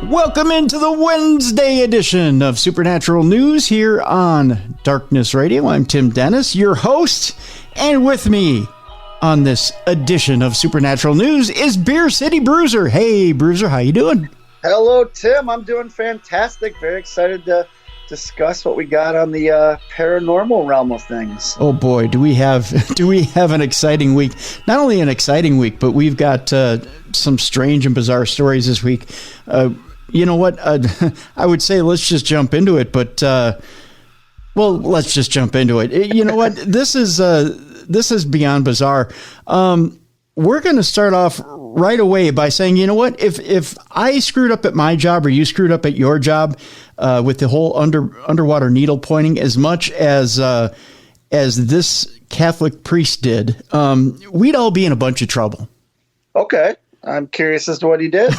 Welcome into the Wednesday edition of Supernatural News here on Darkness Radio. I'm Tim Dennis, your host, and with me on this edition of Supernatural News is Beer City Bruiser. Hey, Bruiser, how you doing? Hello, Tim. I'm doing fantastic. Very excited to discuss what we got on the paranormal realm of things. Oh boy, do we have an exciting week? Not only an exciting week, but we've got some strange and bizarre stories this week. You know what? I would say let's just jump into it, but let's just jump into it. You know what? This is beyond bizarre. We're going to start off right away by saying, you know what? If I screwed up at my job or you screwed up at your job with the whole underwater needle pointing as much as this Catholic priest did, we'd all be in a bunch of trouble. Okay. I'm curious as to what he did.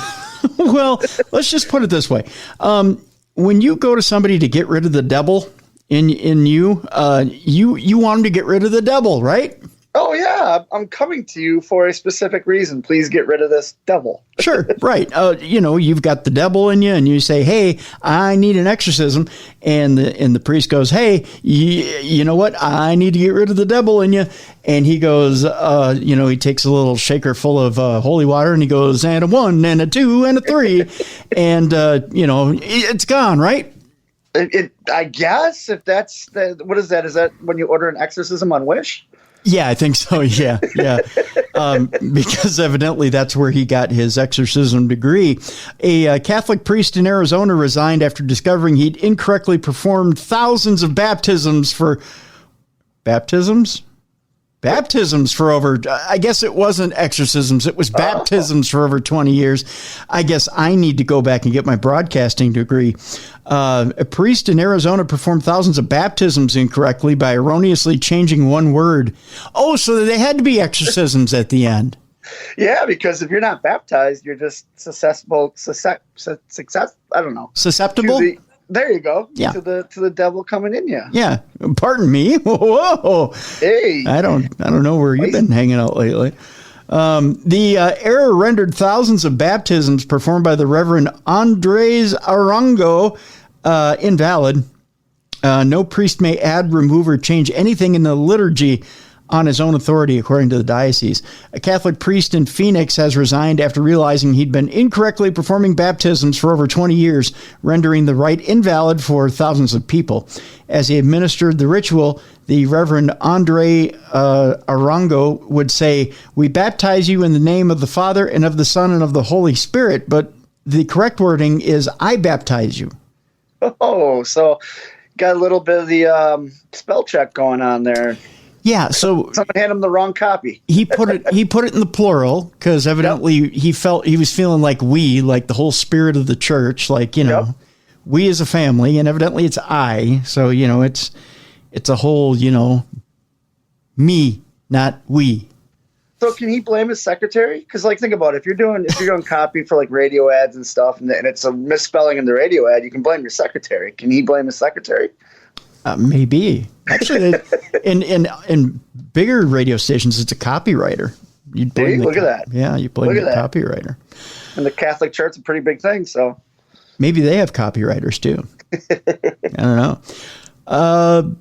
Well, let's just put it this way. When you go to somebody to get rid of the devil in you, you want them to get rid of the devil, right? Oh, yeah. I'm coming to you for a specific reason. Please get rid of this devil. Sure. Right. You've got the devil in you and you say, hey, I need an exorcism. And the priest goes, hey, you know what? I need to get rid of the devil in you. And he goes, he takes a little shaker full of holy water and he goes, and a 1 and a 2 and a 3. And, it's gone, right? I guess if that's what is that? Is that when you order an exorcism on Wish? Yeah, I think so. Yeah. Because evidently that's where he got his exorcism degree. A Catholic priest in Arizona resigned after discovering he'd incorrectly performed thousands of baptisms for over, I guess it wasn't exorcisms, it was baptisms for over 20 years. I guess I need to go back and get my broadcasting degree. A priest in Arizona performed thousands of baptisms incorrectly by erroneously changing one word. Oh, so they had to be exorcisms at the end. Yeah, because if you're not baptized, you're just susceptible. Susceptible? There you go. Yeah. To the devil coming in you. Yeah. Pardon me. Whoa. Hey. I don't know where you've been hanging out lately. The error rendered thousands of baptisms performed by the Reverend Andres Arango invalid. No priest may add, remove, or change anything in the liturgy on his own authority, according to the diocese. A Catholic priest in Phoenix has resigned after realizing he'd been incorrectly performing baptisms for over 20 years, rendering the rite invalid for thousands of people. As he administered the ritual, the Reverend Andre Arango would say, "We baptize you in the name of the Father and of the Son and of the Holy Spirit," but the correct wording is, "I baptize you." Oh, so got a little bit of the spell check going on there. Yeah, so someone handed him the wrong copy. He put it in the plural because evidently he was feeling like we, like the whole spirit of the church, like, we as a family, and evidently it's I. So, it's a whole, me, not we. So can he blame his secretary? Because think about it, if you're doing copy for radio ads and stuff, and it's a misspelling in the radio ad, you can blame your secretary. Can he blame his secretary? Maybe. Actually, in bigger radio stations, it's a copywriter. You'd blame look at that. Yeah, you blame the copywriter. And the Catholic Church is a pretty big thing, so maybe they have copywriters too. I don't know.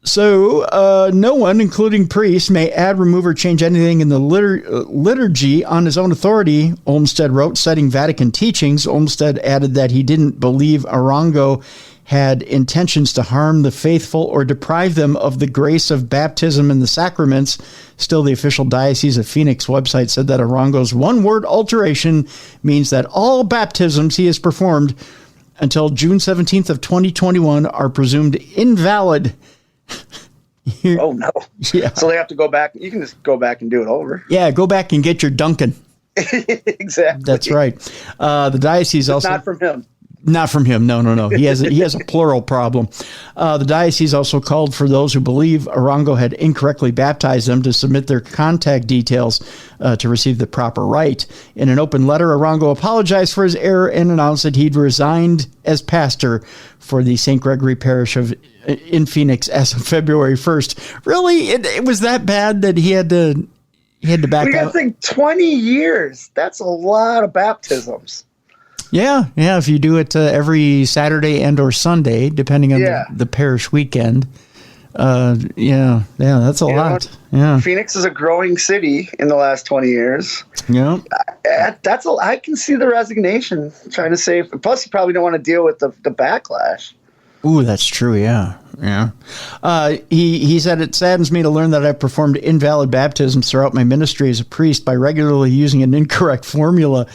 So no one, including priests, may add, remove, or change anything in the liturgy on his own authority, Olmsted wrote, citing Vatican teachings. Olmsted added that he didn't believe Arango had intentions to harm the faithful or deprive them of the grace of baptism and the sacraments. Still, the official Diocese of Phoenix website said that Arango's one-word alteration means that all baptisms he has performed until June 17th of 2021 are presumed invalid. Oh, no. Yeah. So they have to go back. You can just go back and do it over. Yeah, go back and get your Duncan. Exactly. That's right. The diocese also... Not from him. Not from him. No. He has a plural problem. The diocese also called for those who believe Arango had incorrectly baptized them to submit their contact details to receive the proper rite. In an open letter, Arango apologized for his error and announced that he'd resigned as pastor for the St. Gregory Parish in Phoenix as of February 1st. Really? It was that bad that he had to back out? We got to think 20 years. That's a lot of baptisms. Yeah. If you do it every Saturday and or Sunday, depending on the parish weekend. That's a lot. Yeah. Phoenix is a growing city in the last 20 years. Yeah. I can see the resignation trying to save. Plus, you probably don't want to deal with the backlash. Ooh, that's true. Yeah. He said, it saddens me to learn that I've performed invalid baptisms throughout my ministry as a priest by regularly using an incorrect formula.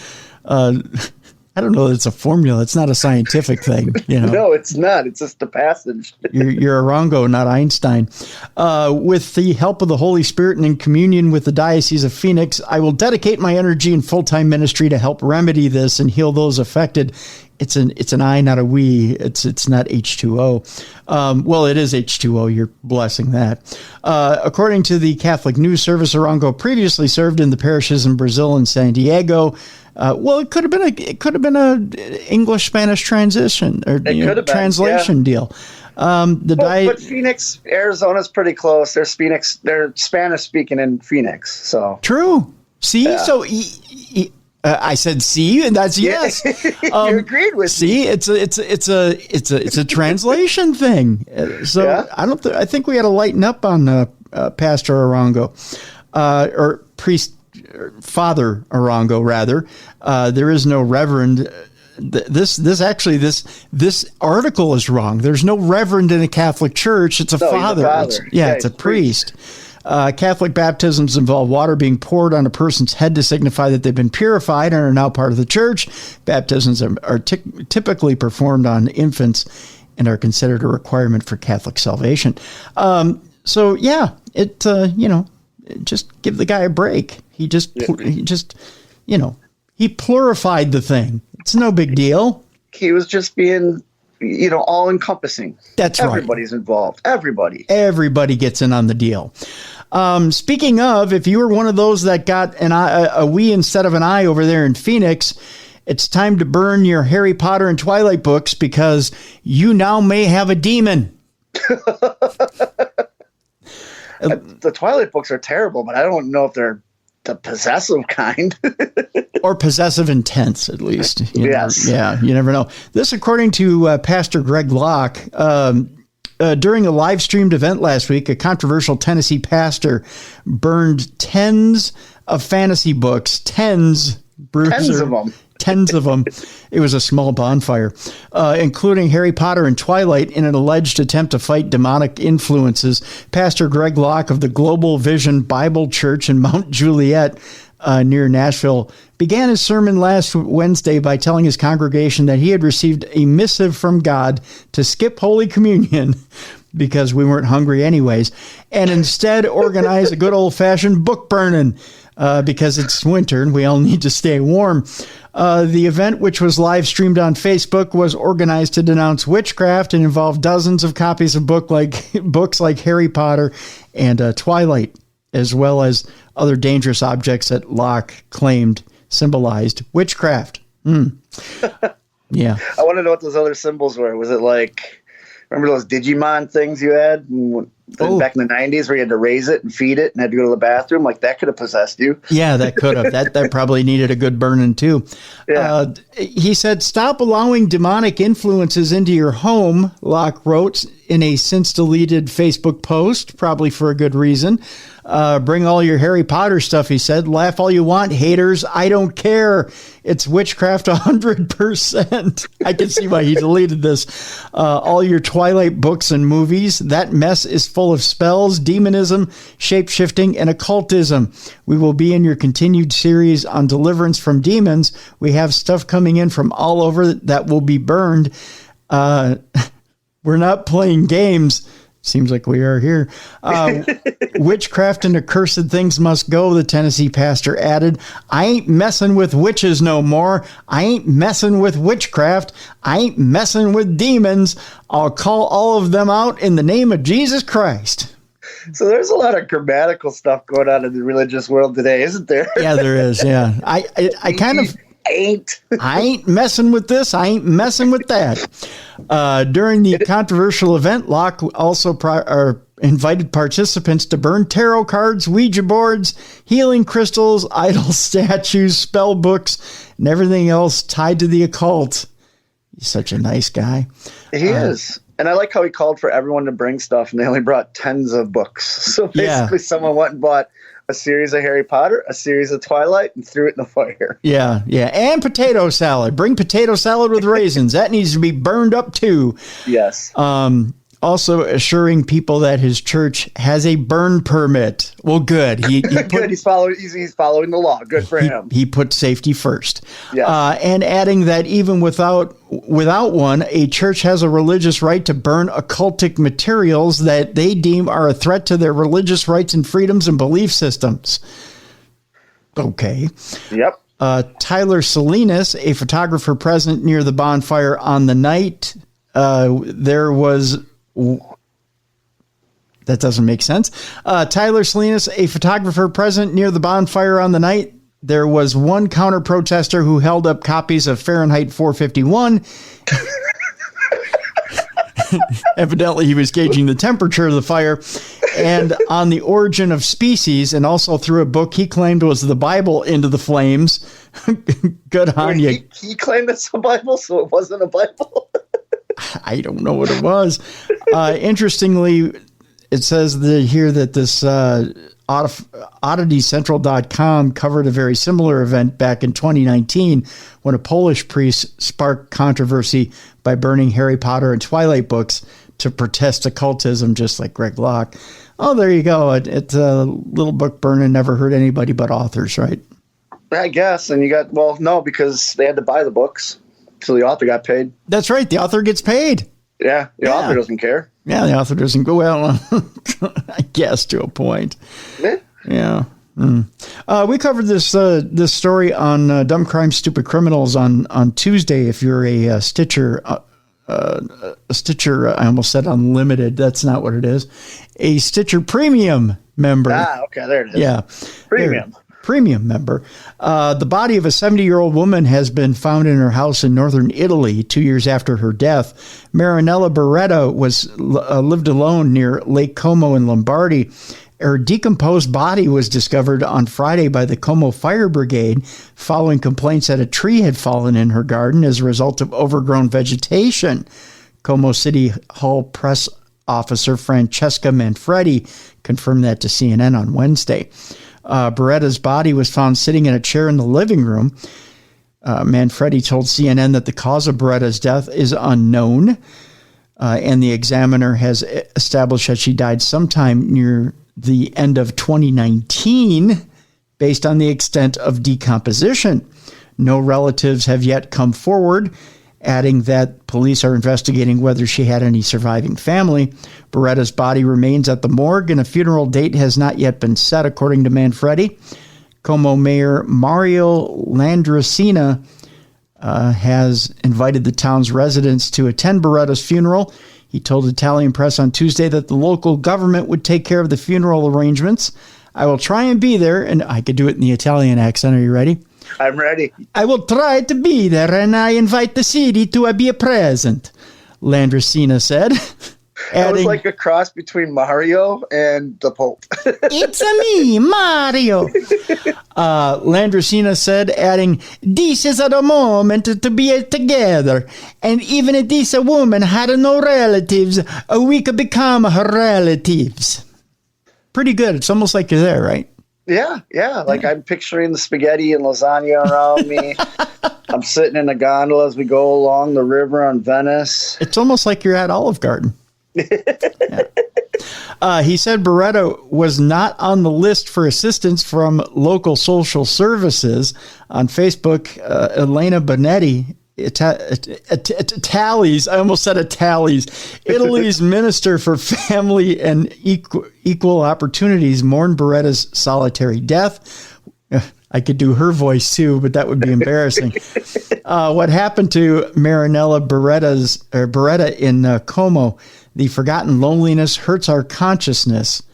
I don't know that it's a formula. It's not a scientific thing. No, it's not. It's just a passage. You're Arango, not Einstein. With the help of the Holy Spirit and in communion with the Diocese of Phoenix, I will dedicate my energy and full-time ministry to help remedy this and heal those affected. It's an I, not a we. It's not H2O. Well, it is H2O. You're blessing that. According to the Catholic News Service, Arango previously served in the parishes in Brazil and San Diego. It could have been a English-Spanish translation or translation deal. But Phoenix, Arizona's pretty close. They're Spanish speaking in Phoenix. So true. See, so I said see, and that's yes. You agreed with me. See, it's a translation thing. So I think we had to lighten up on Pastor Arango or priest. Father Arango, rather. There is no reverend. This article is wrong. There's no reverend in a Catholic church. It's a father. It's a priest. Catholic baptisms involve water being poured on a person's head to signify that they've been purified and are now part of the church. Baptisms are typically performed on infants and are considered a requirement for Catholic salvation. Just give the guy a break. He plurified the thing. It's no big deal. He was just being, all encompassing. That's right. Everybody's involved. Everybody gets in on the deal. Speaking of, if you were one of those that got a we instead of an I over there in Phoenix, it's time to burn your Harry Potter and Twilight books because you now may have a demon. The Twilight books are terrible, but I don't know if they're the possessive kind. Or possessive intense, at least. You never know. This, according to Pastor Greg Locke, during a live-streamed event last week, a controversial Tennessee pastor burned tens of fantasy books. Tens of them. Tens of them. It was a small bonfire, including Harry Potter and Twilight, in an alleged attempt to fight demonic influences. Pastor Greg Locke of the Global Vision Bible Church in Mount Juliet near Nashville began his sermon last Wednesday by telling his congregation that he had received a missive from God to skip Holy Communion because we weren't hungry anyways, and instead organize a good old-fashioned book burning because it's winter and we all need to stay warm. The event, which was live streamed on Facebook, was organized to denounce witchcraft and involved dozens of copies of books like Harry Potter and Twilight, as well as other dangerous objects that Locke claimed symbolized witchcraft. Yeah. I want to know what those other symbols were. Was it like, remember those Digimon things you had back in the 90s where you had to raise it and feed it and had to go to the bathroom? Like, that could have possessed you. Yeah, that could have. That probably needed a good burning too. Yeah. He said, "Stop allowing demonic influences into your home," Locke wrote in a since-deleted Facebook post, probably for a good reason. Bring all your Harry Potter stuff, he said. Laugh all you want, haters. I don't care. It's witchcraft 100%. I can see why he deleted this. All your Twilight books and movies. That mess is full of spells, demonism, shape-shifting, and occultism. We will be in your continued series on deliverance from demons. We have stuff coming in from all over that will be burned. We're not playing games. Seems like we are here. Witchcraft and accursed things must go, the Tennessee pastor added. I ain't messing with witches no more. I ain't messing with witchcraft. I ain't messing with demons. I'll call all of them out in the name of Jesus Christ. So there's a lot of grammatical stuff going on in the religious world today, isn't there? Yeah, there is. Yeah. I kind of I ain't messing with this. I ain't messing with that. During the controversial event, Locke also invited participants to burn tarot cards, Ouija boards, healing crystals, idol statues, spell books, and everything else tied to the occult. He's such a nice guy. He is. And I like how he called for everyone to bring stuff, and they only brought tens of books. So basically someone went and bought a series of Harry Potter, a series of Twilight, and threw it in the fire. Yeah. And potato salad. Bring potato salad with raisins. That needs to be burned up too. Yes. Also assuring people that his church has a burn permit. Well, good. Good. He's following the law. Good for him. He put safety first. Yes. And adding that even without one, a church has a religious right to burn occultic materials that they deem are a threat to their religious rights and freedoms and belief systems. Okay. Yep. Tyler Salinas, a photographer present near the bonfire on the night, that doesn't make sense. Tyler Salinas, a photographer present near the bonfire on the night. There was one counter protester who held up copies of Fahrenheit 451. Evidently, he was gauging the temperature of the fire and on the origin of species, and also threw a book he claimed was the Bible into the flames. Good on you. He claimed it's a Bible, so it wasn't a Bible. I don't know what it was. Interestingly, it says here that this odditycentral.com covered a very similar event back in 2019 when a Polish priest sparked controversy by burning Harry Potter and Twilight books to protest occultism, just like Greg Locke. Oh, there you go. It's a little book burning never hurt anybody but authors, right? I guess. And no, because they had to buy the books. So the author got paid. That's right. The author gets paid. Yeah. The author doesn't care. Yeah. The author doesn't go, well, I guess to a point. Yeah. We covered this story on Dumb Crime, Stupid Criminals on Tuesday. If you're a Stitcher, I almost said Unlimited. That's not what it is. A Stitcher Premium member. Okay. There it is. Yeah. Premium member. The body of a 70-year-old woman has been found in her house in northern Italy 2 years after her death. Marinella Beretta lived alone near Lake Como in Lombardy. Her decomposed body was discovered on Friday by the Como Fire Brigade following complaints that a tree had fallen in her garden as a result of overgrown vegetation. Como City Hall press officer Francesca Manfredi confirmed that to CNN on Wednesday. Beretta's body was found sitting in a chair in the living room. Manfredi told CNN that the cause of Beretta's death is unknown, and the examiner has established that she died sometime near the end of 2019 based on the extent of decomposition. No relatives have yet come forward, adding that police are investigating whether she had any surviving family. Beretta's body remains at the morgue, and a funeral date has not yet been set, according to Manfredi. Como Mayor Mario Landricina has invited the town's residents to attend Beretta's funeral. He told Italian press on Tuesday that the local government would take care of the funeral arrangements. I will try and be there, and I could do it in the Italian accent. Are you ready? I'm ready. I will try to be there, and I invite the city to be present, Landricina said. That was like a cross between Mario and the Pope. It's me, Mario. Landricina said, adding, "This is the moment to be together. And even if this woman had no relatives, we could become her relatives." Pretty good. It's almost like you're there, right? Yeah. Like I'm picturing the spaghetti and lasagna around me. I'm sitting in a gondola as we go along the river on Venice. It's almost like you're at Olive Garden. Yeah. He said Beretta was not on the list for assistance from local social services. On Facebook, Elena Bonetti, Italy's Minister for Family and Equal Opportunities, mourned Beretta's solitary death. I could do her voice too, but that would be embarrassing. What happened to Marinella Beretta in Como? The forgotten loneliness hurts our consciousness.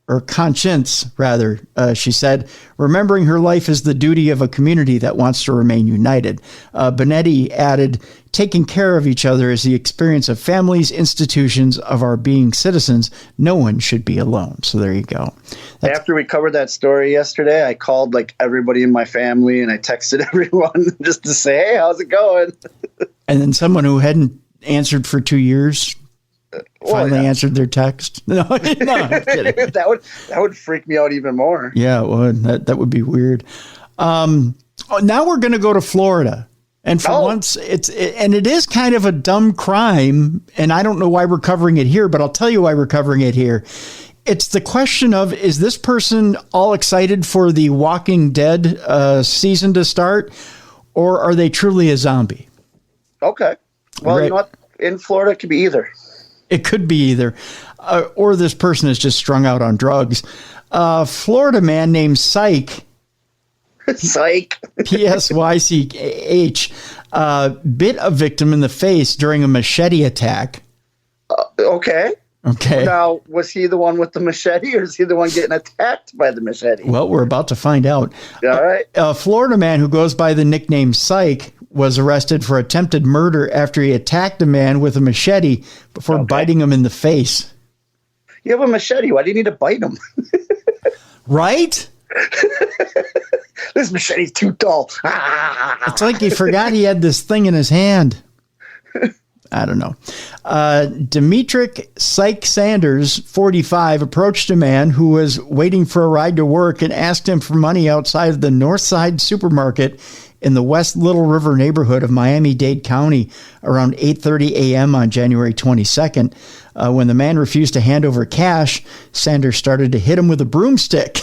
or conscience, rather, she said, remembering her life is the duty of a community that wants to remain united. Bonetti added, taking care of each other is the experience of families, institutions, of our being citizens. No one should be alone. So there you go. After we covered that story yesterday, I called like everybody in my family and I texted everyone just to say, hey, how's it going? And then someone who hadn't answered for 2 years finally answered their text. No, I'm kidding. that would freak me out even more. Yeah, it would. That would be weird. Now we're going to go to Florida. And for once, it is kind of a dumb crime, and I don't know why we're covering it here, but I'll tell you why we're covering it here. It's the question of, is this person all excited for the Walking Dead season to start, or are they truly a zombie? Okay. Well, You know what? In Florida, it could be either. It could be either. Or this person is just strung out on drugs. Florida man named Psych. Psych. P-S-Y-C-H. Bit a victim in the face during a machete attack. Okay. Now, was he the one with the machete, or is he the one getting attacked by the machete? Well, we're about to find out. All right. A Florida man who goes by the nickname Psych was arrested for attempted murder after he attacked a man with a machete before biting him in the face. You have a machete. Why do you need to bite him? Right? This machete's too dull. It's like he forgot he had this thing in his hand. I don't know. Demetric Psych Sanders, 45, approached a man who was waiting for a ride to work and asked him for money outside of the Northside supermarket in the West Little River neighborhood of Miami-Dade County around 8:30 a.m. on January 22nd. When the man refused to hand over cash, Sanders started to hit him with a broomstick.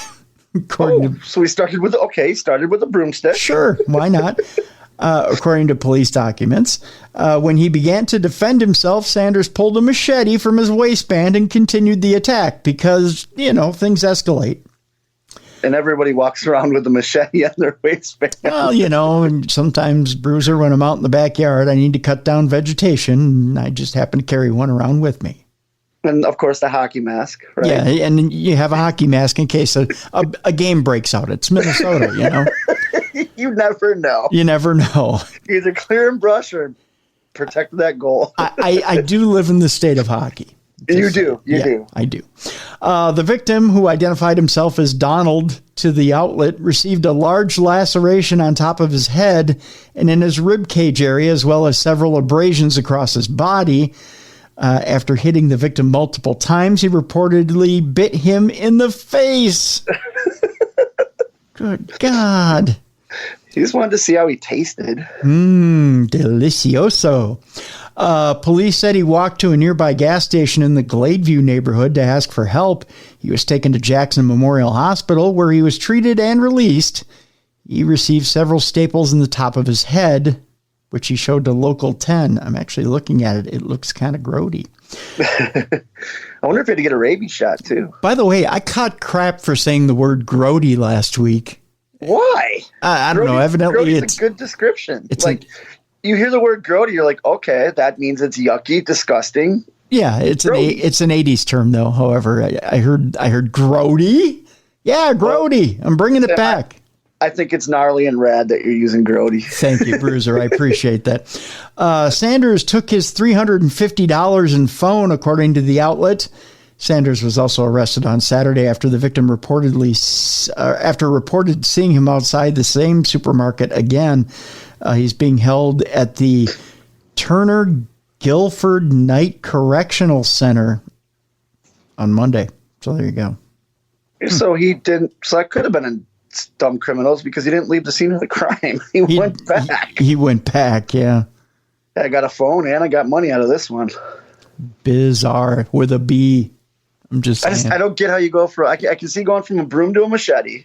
So he started with a broomstick. Sure, why not? According to police documents. When he began to defend himself, Sanders pulled a machete from his waistband and continued the attack because, things escalate. And everybody walks around with a machete on their waistband. Well, and sometimes, Bruiser, when I'm out in the backyard, I need to cut down vegetation, and I just happen to carry one around with me. And, of course, the hockey mask, right? Yeah, and you have a hockey mask in case a game breaks out. It's Minnesota, You never know. You never know. Either clear and brush or protect that goal. I do live in the state of hockey. You do. I do. The victim, who identified himself as Donald to the outlet, received a large laceration on top of his head and in his rib cage area, as well as several abrasions across his body. After hitting the victim multiple times, he reportedly bit him in the face. Good God. He just wanted to see how he tasted. Delicioso. Police said he walked to a nearby gas station in the Gladeview neighborhood to ask for help. He was taken to Jackson Memorial Hospital, where he was treated and released. He received several staples in the top of his head, which he showed to Local 10. I'm actually looking at it. It looks kind of grody. I wonder if he had to get a rabies shot, too. By the way, I caught crap for saying the word grody last week. Why? I don't know. Evidently, it's a good description. It's like you hear the word grody, you're like, okay, that means it's yucky, disgusting. Yeah, it's an 80s term, though. However, I heard grody. Yeah, grody. I'm bringing it back. I think it's gnarly and rad that you're using grody. Thank you, Bruiser. I appreciate that. Sanders took his $350 in phone, according to the outlet. Sanders was also arrested on Saturday after the victim reported seeing him outside the same supermarket again. He's being held at the Turner Guilford Night Correctional Center on Monday. So there you go. So that could have been a dumb criminals because he didn't leave the scene of the crime. He went back. He went back, yeah. I got a phone and I got money out of this one. Bizarre with a B. I'm just saying. I don't get how you go from, I can see going from a broom to a machete,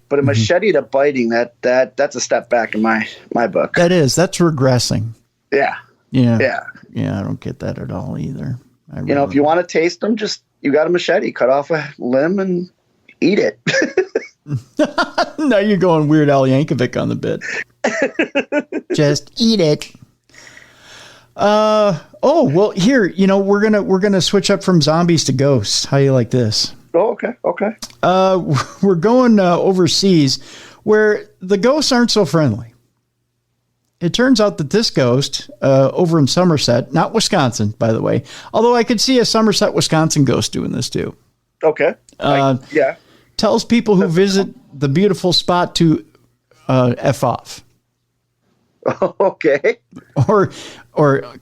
but a machete to biting, that's a step back in my book. That's regressing. Yeah. I don't get that at all either. If you want to taste them, you got a machete, cut off a limb and eat it. Now you're going Weird Al Yankovic on the bit. Just eat it. Well, here, we're gonna switch up from zombies to ghosts. How do you like this? Oh, okay. Okay. We're going overseas where the ghosts aren't so friendly. It turns out that this ghost over in Somerset, not Wisconsin, by the way, although I could see a Somerset, Wisconsin ghost doing this too. Okay. Yeah. Tells people who visit the beautiful spot to F off. Okay. Or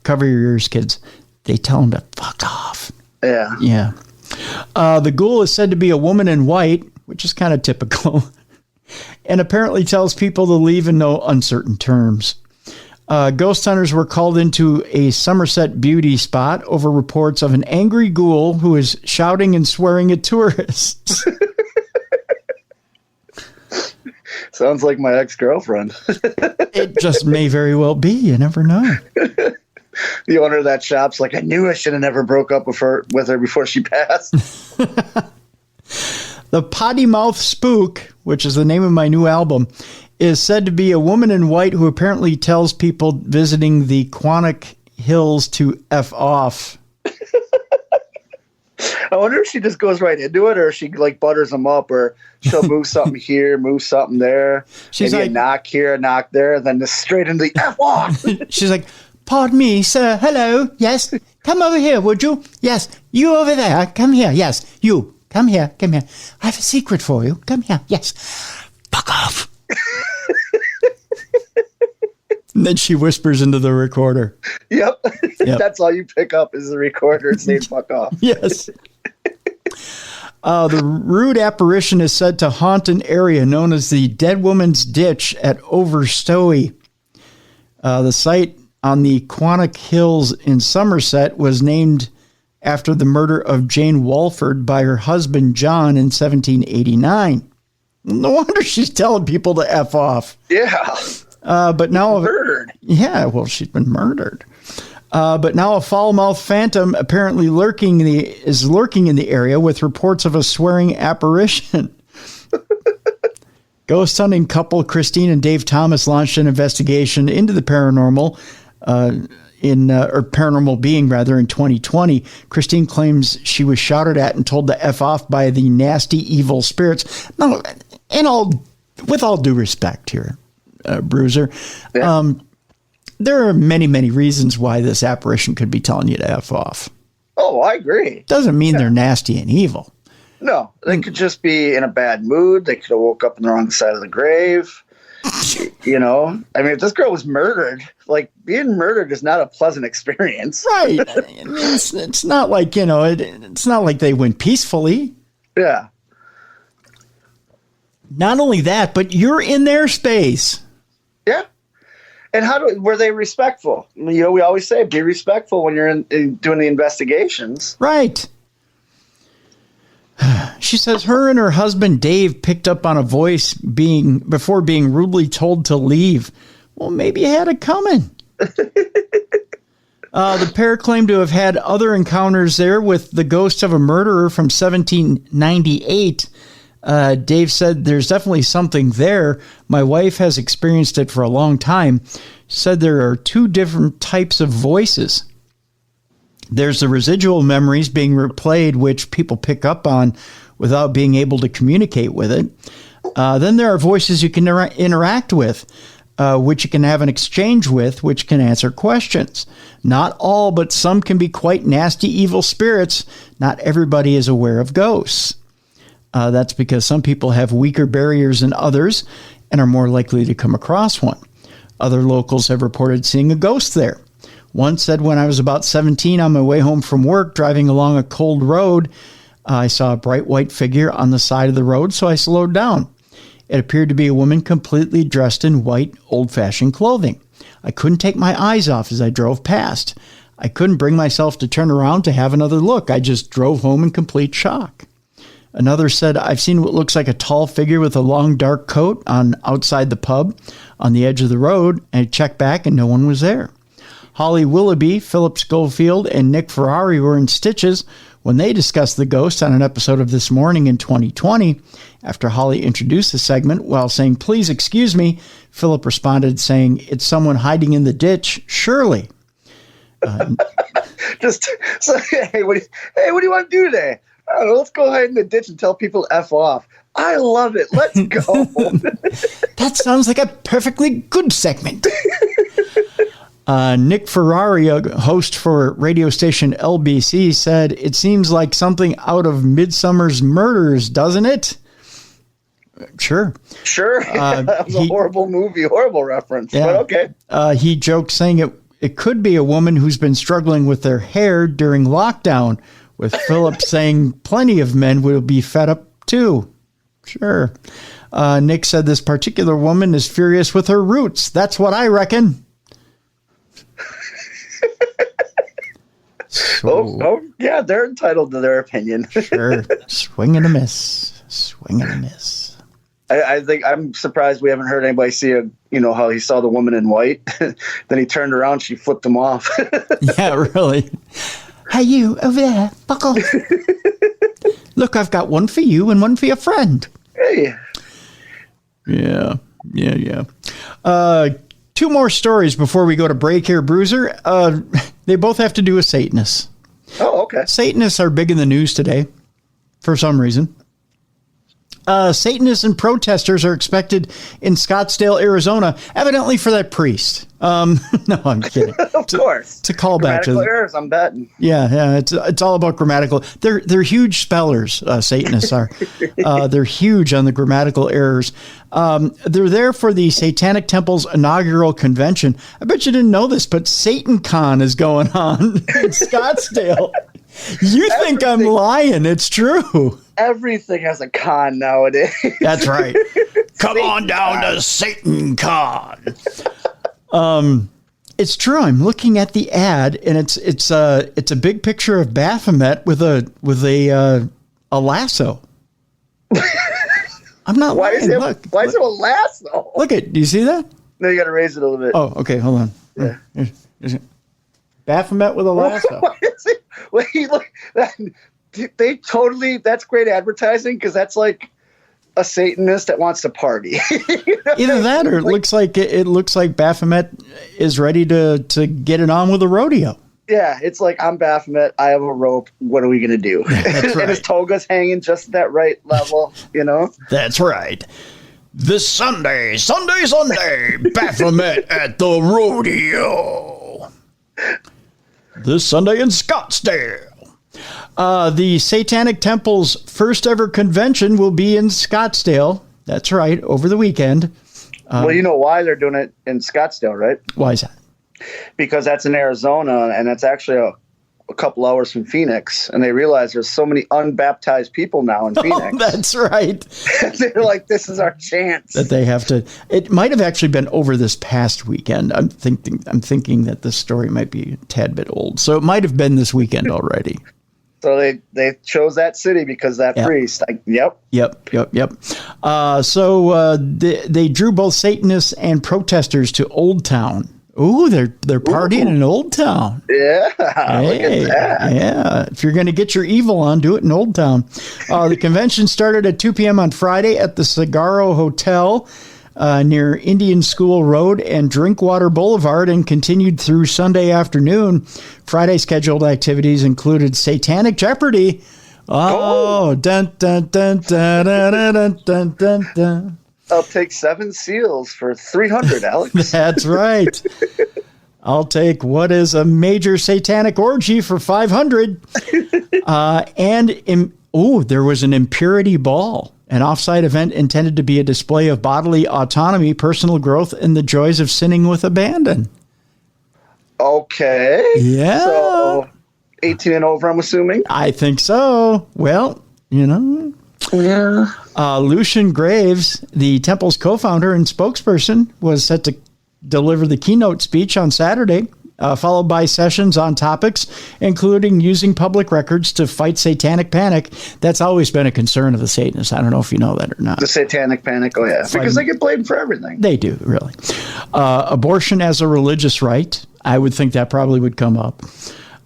cover your ears, kids. They tell them to fuck off. Yeah. Yeah. The ghoul is said to be a woman in white, which is kind of typical, and apparently tells people to leave in no uncertain terms. Ghost hunters were called into a Somerset beauty spot over reports of an angry ghoul who is shouting and swearing at tourists. Sounds like my ex-girlfriend. It just may very well be. You never know. The owner of that shop's like, I knew I should have never broke up with her before she passed. The Potty Mouth Spook, which is the name of my new album, is said to be a woman in white who apparently tells people visiting the Quannock Hills to F off. I wonder if she just goes right into it, or she like butters them up, or she'll move something here, move something there. She's maybe like, a knock here, a knock there, then just straight into the F off. She's like, pardon me, sir. Hello. Yes. Come over here, would you? Yes. You over there. Come here. Yes. You. Come here. Come here. I have a secret for you. Come here. Yes. Fuck off. And then she whispers into the recorder. Yep. That's all you pick up is the recorder saying fuck off. Yes. The rude apparition is said to haunt an area known as the Dead Woman's Ditch at Overstowey. The site on the Quannock Hills in Somerset was named after the murder of Jane Walford by her husband John in 1789. No wonder she's telling people to F off. Yeah. But now murdered. Yeah, well, she's been murdered. But now a foul-mouthed phantom apparently is lurking in the area with reports of a swearing apparition. Ghost hunting couple Christine and Dave Thomas launched an investigation into the paranormal or paranormal being rather in 2020. Christine claims she was shouted at and told to F off by the nasty evil spirits. No, with all due respect here, Bruiser. Yeah. There are many, many reasons why this apparition could be telling you to F off. Oh, I agree. Doesn't mean they're nasty and evil. No, they could just be in a bad mood. They could have woke up on the wrong side of the grave. You know, I mean, if this girl was murdered, like being murdered is not a pleasant experience. Right. I mean, it's not like, you know, it's not like they went peacefully. Yeah. Not only that, but you're in their space. Yeah. And were they respectful? You know, we always say be respectful when you're in doing the investigations. Right. She says her and her husband Dave picked up on a voice before being rudely told to leave. Well, maybe you had it coming. The pair claimed to have had other encounters there with the ghost of a murderer from 1798. Dave said there's definitely something there. My wife has experienced it for a long time. Said there are two different types of voices. There's the residual memories being replayed, which people pick up on without being able to communicate with it. Then there are voices you can interact with, which you can have an exchange with, which can answer questions. Not all, but some can be quite nasty, evil spirits. Not everybody is aware of ghosts. That's because some people have weaker barriers than others and are more likely to come across one. Other locals have reported seeing a ghost there. One said, when I was about 17 on my way home from work, driving along a cold road, I saw a bright white figure on the side of the road, so I slowed down. It appeared to be a woman completely dressed in white, old-fashioned clothing. I couldn't take my eyes off as I drove past. I couldn't bring myself to turn around to have another look. I just drove home in complete shock. Another said, I've seen what looks like a tall figure with a long dark coat outside the pub on the edge of the road, and I checked back and no one was there. Holly Willoughby, Philip Schofield, and Nick Ferrari were in stitches when they discussed the ghost on an episode of This Morning in 2020. After Holly introduced the segment while saying, please excuse me, Philip responded saying, it's someone hiding in the ditch, surely. Hey, what do you want to do today? I don't know, let's go hide in the ditch and tell people F off. I love it. Let's go. That sounds like a perfectly good segment. Nick Ferrari, a host for radio station LBC, said, "It seems like something out of Midsummer's Murders, doesn't it?" Sure. That was a horrible movie, horrible reference, but okay. He joked saying it could be a woman who's been struggling with their hair during lockdown, with Philip saying plenty of men will be fed up too. Sure. Nick said this particular woman is furious with her roots. That's what I reckon. Yeah, they're entitled to their opinion. Sure. Swing and a miss. Swing and a miss. I think I'm surprised we haven't heard anybody see how he saw the woman in white. Then he turned around, she flipped him off. Yeah, really. Hey, you over there, buckle. Look, I've got one for you and one for your friend. Hey. Yeah. Two more stories before we go to break here, Bruiser. They both have to do with Satanists. Oh, okay. Satanists are big in the news today for some reason. Satanists and protesters are expected in Scottsdale, Arizona, evidently for that priest. No, I'm kidding. Of course. It's a callback to errors, I'm betting. Yeah. It's all about grammatical. They're huge spellers. Satanists are. They're huge on the grammatical errors. They're there for the Satanic Temple's inaugural convention. I bet you didn't know this, but Satancon is going on in Scottsdale. You think I'm lying? It's true. Everything has a con nowadays. That's right. Come on down to Satancon. It's true. I'm looking at the ad, and it's a big picture of Baphomet with a lasso. I'm not lying. Why is it a lasso? Look it. Do you see that? No, you got to raise it a little bit. Oh, okay. Hold on. Yeah. Baphomet with a lasso. Why is it? Wait, look. That's great advertising, because that's like a Satanist that wants to party. Either that, or it looks like Baphomet is ready to get it on with a rodeo. Yeah, it's like, I'm Baphomet, I have a rope, what are we going to do? That's right. And his toga's hanging just that right level, That's right. This Sunday, Baphomet at the rodeo. This Sunday in Scottsdale. The Satanic Temple's first ever convention will be in Scottsdale. That's right, over the weekend. Well, you know why they're doing it in Scottsdale, right? Why is that? Because that's in Arizona, and that's actually a couple hours from Phoenix. And they realize there's so many unbaptized people now in Phoenix. Oh, that's right. They're like, this is our chance. That they have to. It might have actually been over this past weekend. I'm thinking that this story might be a tad bit old, so it might have been this weekend already. So they chose that city because that priest. Yep. So they drew both Satanists and protesters to Old Town. Ooh, they're partying in Old Town. Yeah, hey, look at that. Yeah, if you're going to get your evil on, do it in Old Town. The convention started at 2 p.m. on Friday at the Saguaro Hotel near Indian School Road and Drinkwater Boulevard, and continued through Sunday afternoon. Friday scheduled activities included Satanic Jeopardy. Oh, dun dun dun dun dun dun dun dun dun. I'll take 7 seals for 300, Alex. That's right. I'll take what is a major satanic orgy for 500. There was an impurity ball, an off-site event intended to be a display of bodily autonomy, personal growth, and the joys of sinning with abandon. Okay. Yeah. So 18 and over, I'm assuming? I think so. Well, Yeah. Lucian Graves, the temple's co-founder and spokesperson, was set to deliver the keynote speech on Saturday, followed by sessions on topics, including using public records to fight satanic panic. That's always been a concern of the Satanists. I don't know if you know that or not. The satanic panic, oh yeah. Because they get blamed for everything. They do, really. Abortion as a religious right. I would think that probably would come up.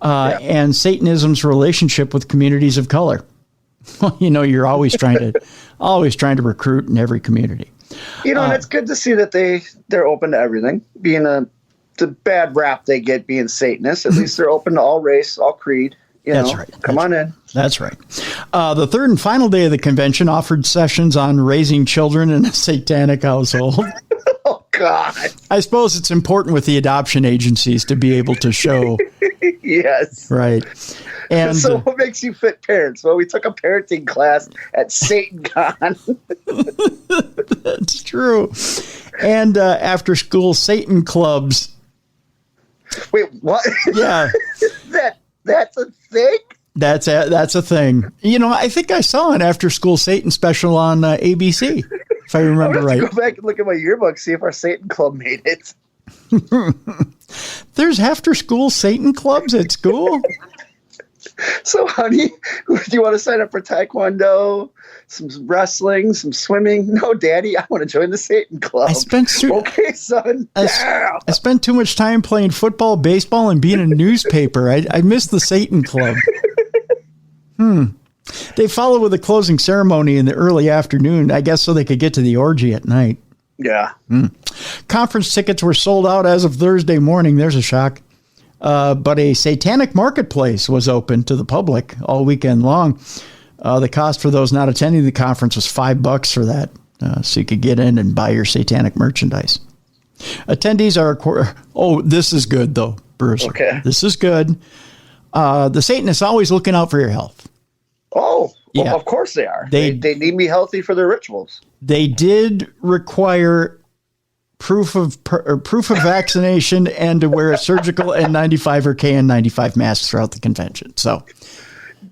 And Satanism's relationship with communities of color. You're always trying to recruit in every community. And it's good to see that they're open to everything. Being the bad rap they get being Satanists, at least they're open to all race, all creed, That's right. Come on in. That's right. The third and final day of the convention offered sessions on raising children in a satanic household. Oh, God. I suppose it's important with the adoption agencies to be able to show. Yes. Right. And so what makes you fit parents? Well, we took a parenting class at Satancon. That's true. And after school Satan clubs. Wait, what? Yeah. That's a thing? That's a thing. You know, I think I saw an after school Satan special on ABC, if I remember right. Go back and look at my yearbook, see if our Satan club made it. There's after school Satan clubs at school? So, honey, do you want to sign up for Taekwondo, some wrestling, some swimming? No, Daddy, I want to join the Satan club. Okay, son. I spent too much time playing football, baseball, and being in a newspaper. I missed the Satan club. They follow with a closing ceremony in the early afternoon, I guess so they could get to the orgy at night. Yeah. Conference tickets were sold out as of Thursday morning. There's a shock. But a satanic marketplace was open to the public all weekend long. The cost for those not attending the conference was $5 for that. So you could get in and buy your satanic merchandise. Attendees are, this is good though, Bruiser. Okay. This is good. The Satanists always looking out for your health. Oh, yeah. Well, of course they are. They need to be healthy for their rituals. They did require proof of vaccination and to wear a surgical N95 or KN95 mask throughout the convention. So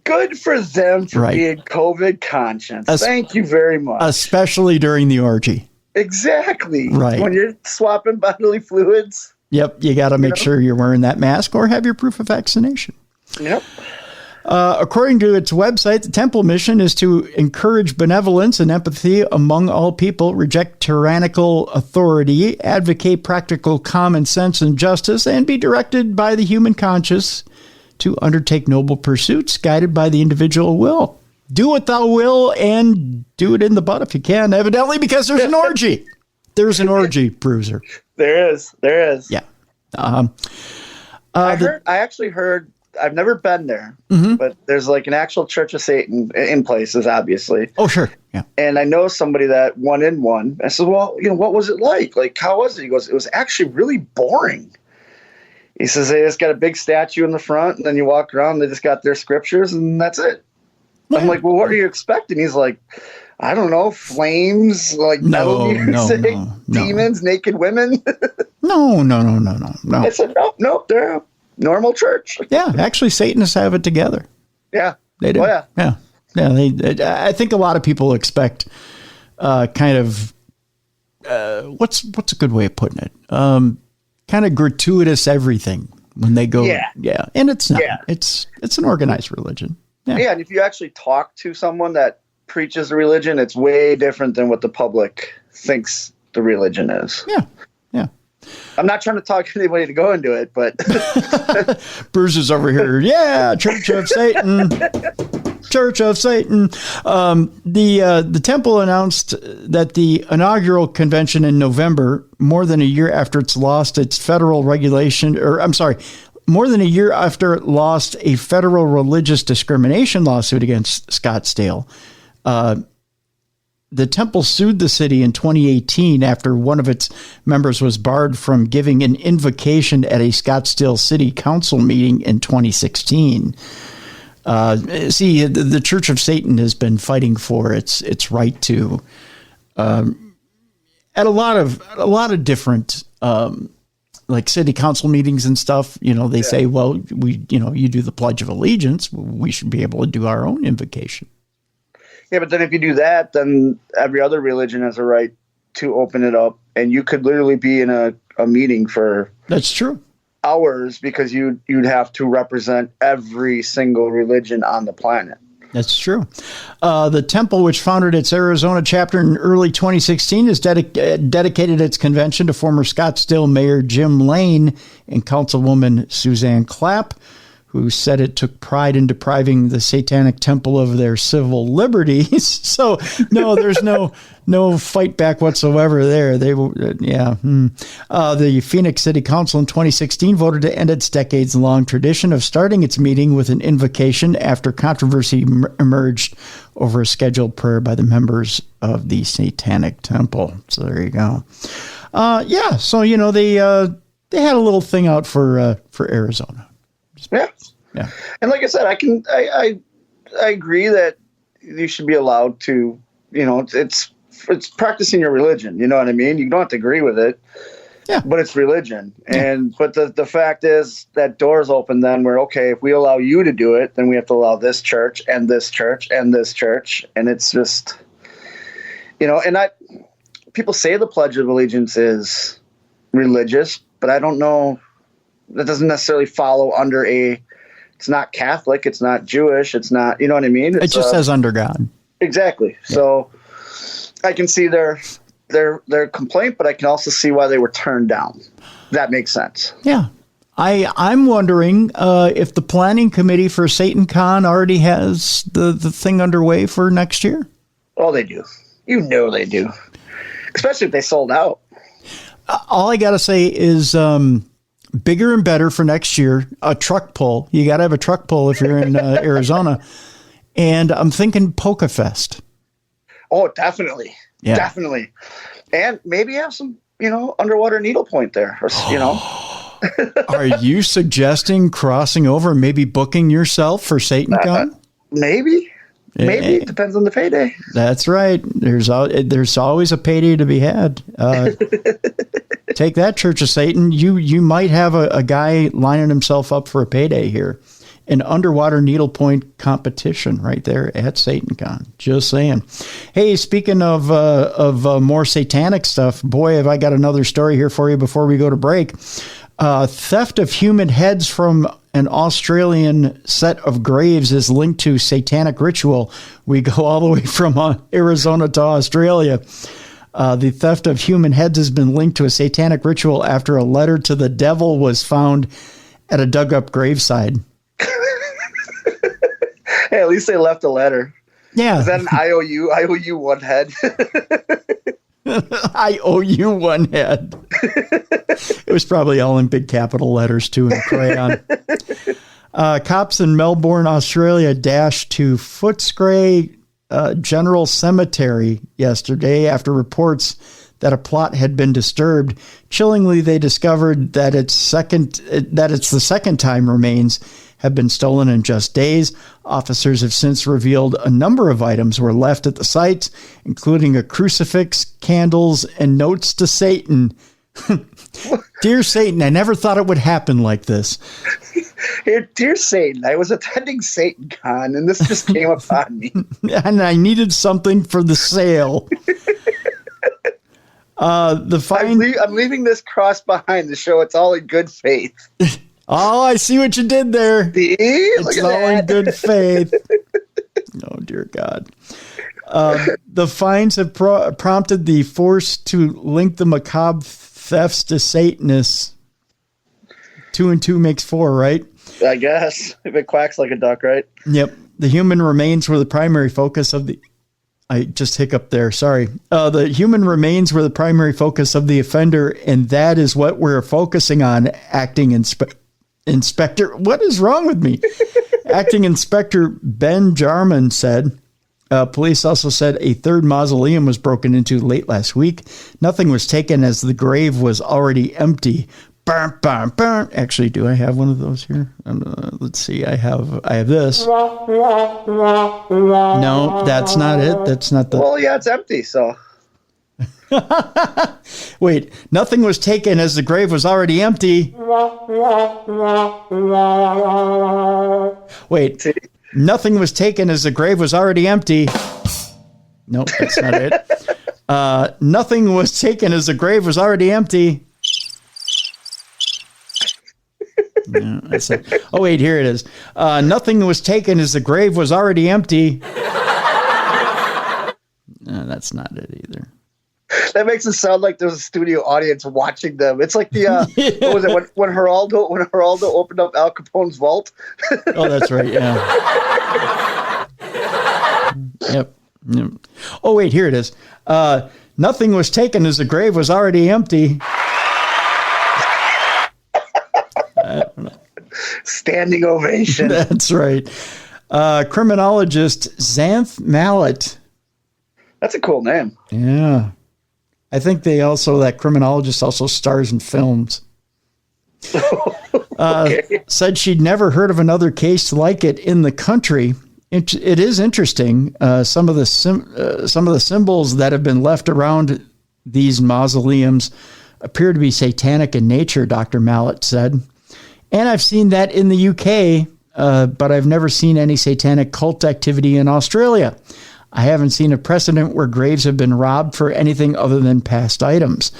good for them for being COVID conscious. Thank you very much. Especially during the orgy. Exactly. Right. When you're swapping bodily fluids. Yep. You got to make sure you're wearing that mask or have your proof of vaccination. Yep. According to its website, the temple mission is to encourage benevolence and empathy among all people, reject tyrannical authority, advocate practical common sense and justice, and be directed by the human conscience to undertake noble pursuits guided by the individual will. Do what thou will and do it in the butt if you can, evidently, because there's an orgy. There's an orgy, Bruiser. There is. Yeah. I actually heard, I've never been there, but there's like an actual Church of Satan in places, obviously. Oh, sure. Yeah. And I know somebody that went in one. I said, well, what was it like? Like, how was it? He goes, it was actually really boring. He says, they just got a big statue in the front, and then you walk around, they just got their scriptures, and that's it. I'm like, well, what are you expecting? He's like, I don't know, flames, like metal music, demons, naked women. No. I said, nope, they're a normal church. Yeah, actually, Satanists have it together. Yeah, they do. Oh, yeah. I think a lot of people expect kind of what's a good way of putting it? Kind of gratuitous everything when they go. Yeah, and it's not. Yeah. It's an organized religion. Yeah, and if you actually talk to someone that preaches a religion, it's way different than what the public thinks the religion is. Yeah. I'm not trying to talk anybody to go into it, but Bruiser's over here. Yeah, Church of Satan. Church of Satan. The temple announced that the inaugural convention in November, more than a year after it's lost its federal regulation, more than a year after it lost a federal religious discrimination lawsuit against Scottsdale. The temple sued the city in 2018 after one of its members was barred from giving an invocation at a Scottsdale City Council meeting in 2016. The Church of Satan has been fighting for its right to, at a lot of different, like city council meetings and stuff, they say, well, you do the Pledge of Allegiance, we should be able to do our own invocation. Yeah, but then if you do that, then every other religion has a right to open it up, and you could literally be in a meeting for that's true hours because you'd have to represent every single religion on the planet. That's true. The temple, which founded its Arizona chapter in early 2016, has dedicated its convention to former Scottsdale Mayor Jim Lane and Councilwoman Suzanne Clapp, who said it took pride in depriving the Satanic Temple of their civil liberties. So, no, there's no fight back whatsoever there. The Phoenix City Council in 2016 voted to end its decades-long tradition of starting its meeting with an invocation after controversy emerged over a scheduled prayer by the members of the Satanic Temple. So there you go. So, they had a little thing out for Arizona. Yeah. And like I said, I agree that you should be allowed to, it's practicing your religion. You know what I mean? You don't have to agree with it. Yeah. But it's religion. Yeah. But the fact is that door's open then where, okay, if we allow you to do it, then we have to allow this church and this church and this church. And it's just, people say the Pledge of Allegiance is religious, but I don't know. That doesn't necessarily follow under it's not Catholic, it's not Jewish, it's not, you know what I mean? It just says under God. Exactly. Yeah. So I can see their complaint, but I can also see why they were turned down. That makes sense. Yeah. I'm wondering if the planning committee for Satancon already has the thing underway for next year. Oh, they do. They do. Especially if they sold out. All I got to say is bigger and better for next year. A truck pull. You got to have a truck pull if you're in Arizona. And I'm thinking Polka Fest. Oh, definitely. Yeah. Definitely. And maybe have some, underwater needlepoint there. Or, Are you suggesting crossing over, maybe booking yourself for Satancon? Maybe. Maybe. It depends on the payday. That's right. There's always a payday to be had. Take that, Church of Satan. You might have a guy lining himself up for a payday here. An underwater needlepoint competition right there at Satancon. Just saying. Hey, speaking of more satanic stuff, boy, have I got another story here for you before we go to break. Theft of human heads from an Australian set of graves is linked to satanic ritual. We go all the way from Arizona to Australia. The theft of human heads has been linked to a satanic ritual after a letter to the devil was found at a dug-up graveside. Hey, at least they left a letter. Yeah. Is that an IOU? I owe you one head. I owe you one head. It was probably all in big capital letters, too, in crayon. Cops in Melbourne, Australia, dashed to Footscray General Cemetery yesterday after reports that a plot had been disturbed. Chillingly, they discovered that it's the second time remains have been stolen in just days. Officers have since revealed a number of items were left at the sites, including a crucifix, candles, and notes to Satan. Dear Satan, I never thought it would happen like this. Dear Satan, I was attending Satancon, and this just came upon me. And I needed something for the sale. I'm leaving this cross behind to show it's all in good faith. Oh, I see what you did there. See? It's all in good faith. Oh, dear God. The fines have prompted the force to link the macabre thefts to Satanists. 2 and 2 makes 4, right? I guess. If it quacks like a duck, right? Yep. The human remains were the primary focus of the... I just hiccuped there. Sorry. The human remains were the primary focus of the offender, and that is what we're focusing on, acting Inspector, what is wrong with me? Acting Inspector Ben Jarman said. Police also said a third mausoleum was broken into late last week. Nothing was taken as the grave was already empty. Burn, burn, burn. Actually, do I have one of those here? Let's see. I have this. No, that's not it. That's not the... Well, yeah, it's empty, so... Wait, nothing was taken as the grave was already empty. Wait, nothing was taken as the grave was already empty. Nope, that's not it. Nothing was taken as the grave was already empty. No, that's it. Oh, wait, here it is. Nothing was taken as the grave was already empty. No, that's not it either. That makes it sound like there's a studio audience watching them. It's like the what was it when Geraldo opened up Al Capone's vault? Oh, that's right. Yeah. Yep. Oh, wait, here it is. Nothing was taken as the grave was already empty. Standing ovation. That's right. Criminologist Xanth Mallet. That's a cool name. Yeah. I think that criminologist also stars in films. Okay. Said she'd never heard of another case like it in the country. It is interesting. Some of the symbols that have been left around these mausoleums appear to be satanic in nature, Dr. Mallet said. And I've seen that in the UK, but I've never seen any satanic cult activity in Australia. I haven't seen a precedent where graves have been robbed for anything other than past items.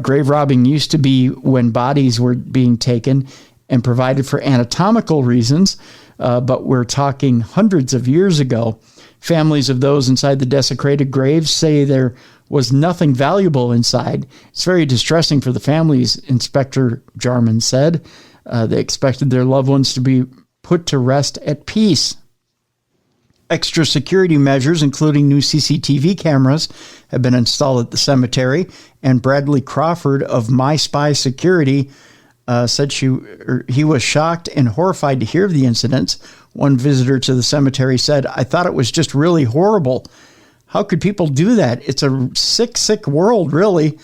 Grave robbing used to be when bodies were being taken and provided for anatomical reasons, but we're talking hundreds of years ago. Families of those inside the desecrated graves say there was nothing valuable inside. It's very distressing for the families, Inspector Jarman said. They expected their loved ones to be put to rest at peace. Extra security measures, including new CCTV cameras, have been installed at the cemetery, and Bradley Crawford of My Spy Security said he was shocked and horrified to hear of the incidents. One visitor to the cemetery said, "I thought it was just really horrible. How could people do that? It's a sick, sick world, really."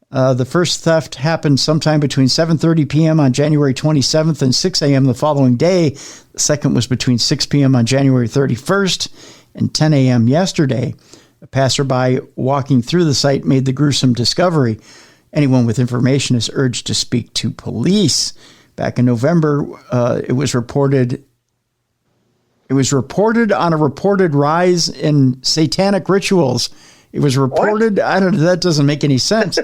The first theft happened sometime between 7:30 p.m. on January 27th and 6 a.m. the following day. The second was between 6 p.m. on January 31st and 10 a.m. yesterday. A passerby walking through the site made the gruesome discovery. Anyone with information is urged to speak to police. Back in November, it was reported on a reported rise in satanic rituals. It was reported. What? That doesn't make any sense.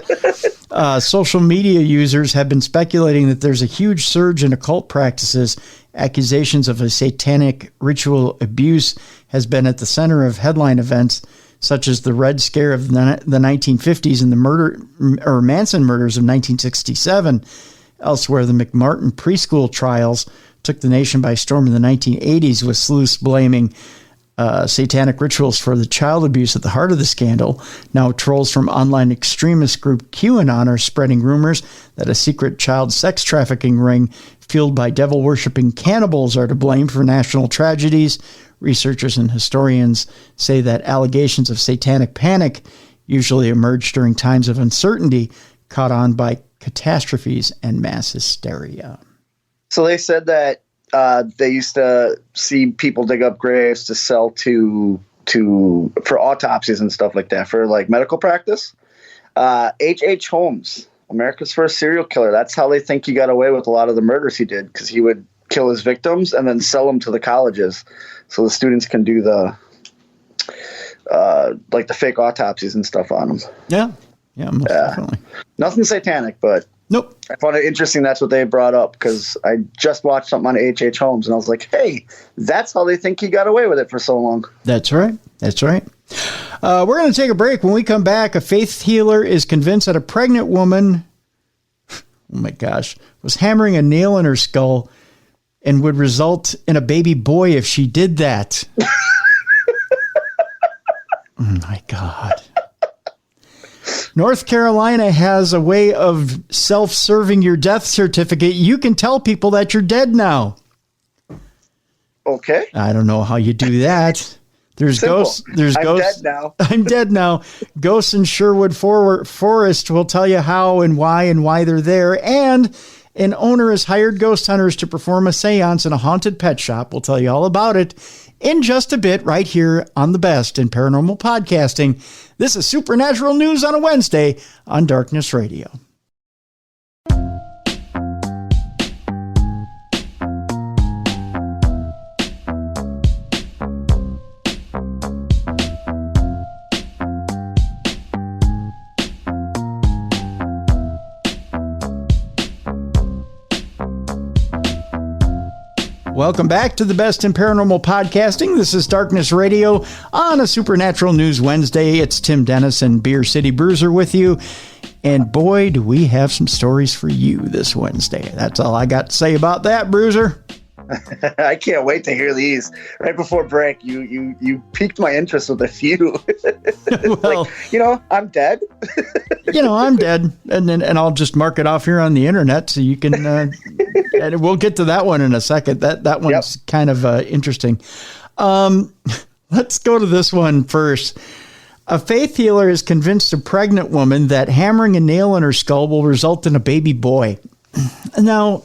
Social media users have been speculating that there's a huge surge in occult practices. Accusations of a satanic ritual abuse has been at the center of headline events, such as the Red Scare of the 1950s and the Manson murders of 1967. Elsewhere, the McMartin preschool trials took the nation by storm in the 1980s, with sleuths blaming satanic rituals for the child abuse at the heart of the scandal. Now, trolls from online extremist group QAnon are spreading rumors that a secret child sex trafficking ring fueled by devil-worshipping cannibals are to blame for national tragedies. Researchers and historians say that allegations of satanic panic usually emerge during times of uncertainty, caught on by catastrophes and mass hysteria. So they said that they used to see people dig up graves to sell for autopsies and stuff like that, for like medical practice. H.H. Holmes, America's first serial killer. That's how they think he got away with a lot of the murders he did, because he would kill his victims and then sell them to the colleges so the students can do the like the fake autopsies and stuff on them. Yeah, most definitely. Nothing satanic, but nope. I found it interesting that's what they brought up, because I just watched something on H.H. Holmes and I was like, hey, that's how they think he got away with it for so long. That's right. We're going to take a break. When we come back, a faith healer is convinced that a pregnant woman, oh my gosh, was hammering a nail in her skull and would result in a baby boy if she did that. Oh my God. North Carolina has a way of self-serving your death certificate. You can tell people that you're dead now. Okay. I don't know how you do that. There's Simple. ghosts. There's I'm ghosts. dead now. I'm dead now. Ghosts in Sherwood Forest will tell you how and why they're there. And an owner has hired ghost hunters to perform a seance in a haunted pet shop. We'll tell you all about it in just a bit, right here on the best in paranormal podcasting. This is Supernatural News on a Wednesday on Darkness Radio. Welcome back to the best in paranormal podcasting. This is Darkness Radio on a Supernatural News Wednesday. It's Tim Dennis and Beer City Bruiser with you. And boy, do we have some stories for you this Wednesday. That's all I got to say about that, Bruiser. I can't wait to hear these. Right before break, you piqued my interest with a few. Well, like, I'm dead. I'm dead, and I'll just mark it off here on the internet so you can. And we'll get to that one in a second. That one's kind of interesting. Let's go to this one first. A faith healer has convinced a pregnant woman that hammering a nail in her skull will result in a baby boy. Now,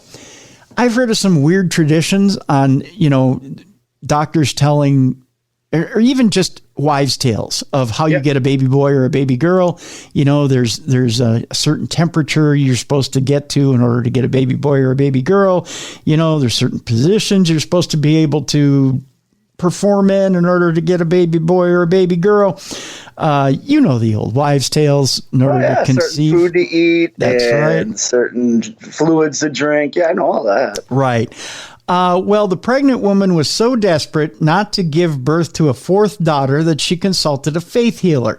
I've heard of some weird traditions on, doctors telling, or even just wives' tales of how you get a baby boy or a baby girl. There's a certain temperature you're supposed to get to in order to get a baby boy or a baby girl. There's certain positions you're supposed to be able to perform in order to get a baby boy or a baby girl. The old wives' tales in order to conceive. Certain food to eat. That's right. Certain fluids to drink. Yeah, I know all that. Right. Well, the pregnant woman was so desperate not to give birth to a fourth daughter that she consulted a faith healer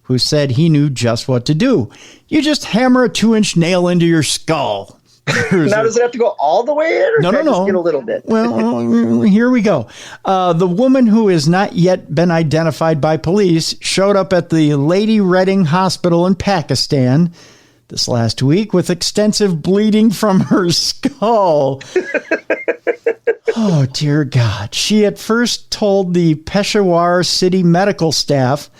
who said he knew just what to do. You just hammer a 2-inch nail into your skull. Now, does it have to go all the way in, or no. just get a little bit? Well, here we go. The woman, who has not yet been identified by police, showed up at the Lady Reading Hospital in Pakistan this last week with extensive bleeding from her skull. Oh, dear God. She at first told the Peshawar city medical staff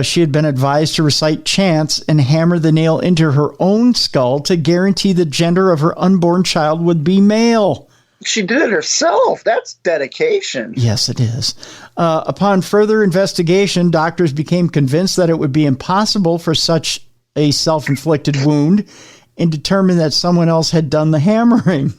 she had been advised to recite chants and hammer the nail into her own skull to guarantee the gender of her unborn child would be male. She did it herself. That's dedication. Yes, it is. Upon further investigation, doctors became convinced that it would be impossible for such a self-inflicted wound and determined that someone else had done the hammering.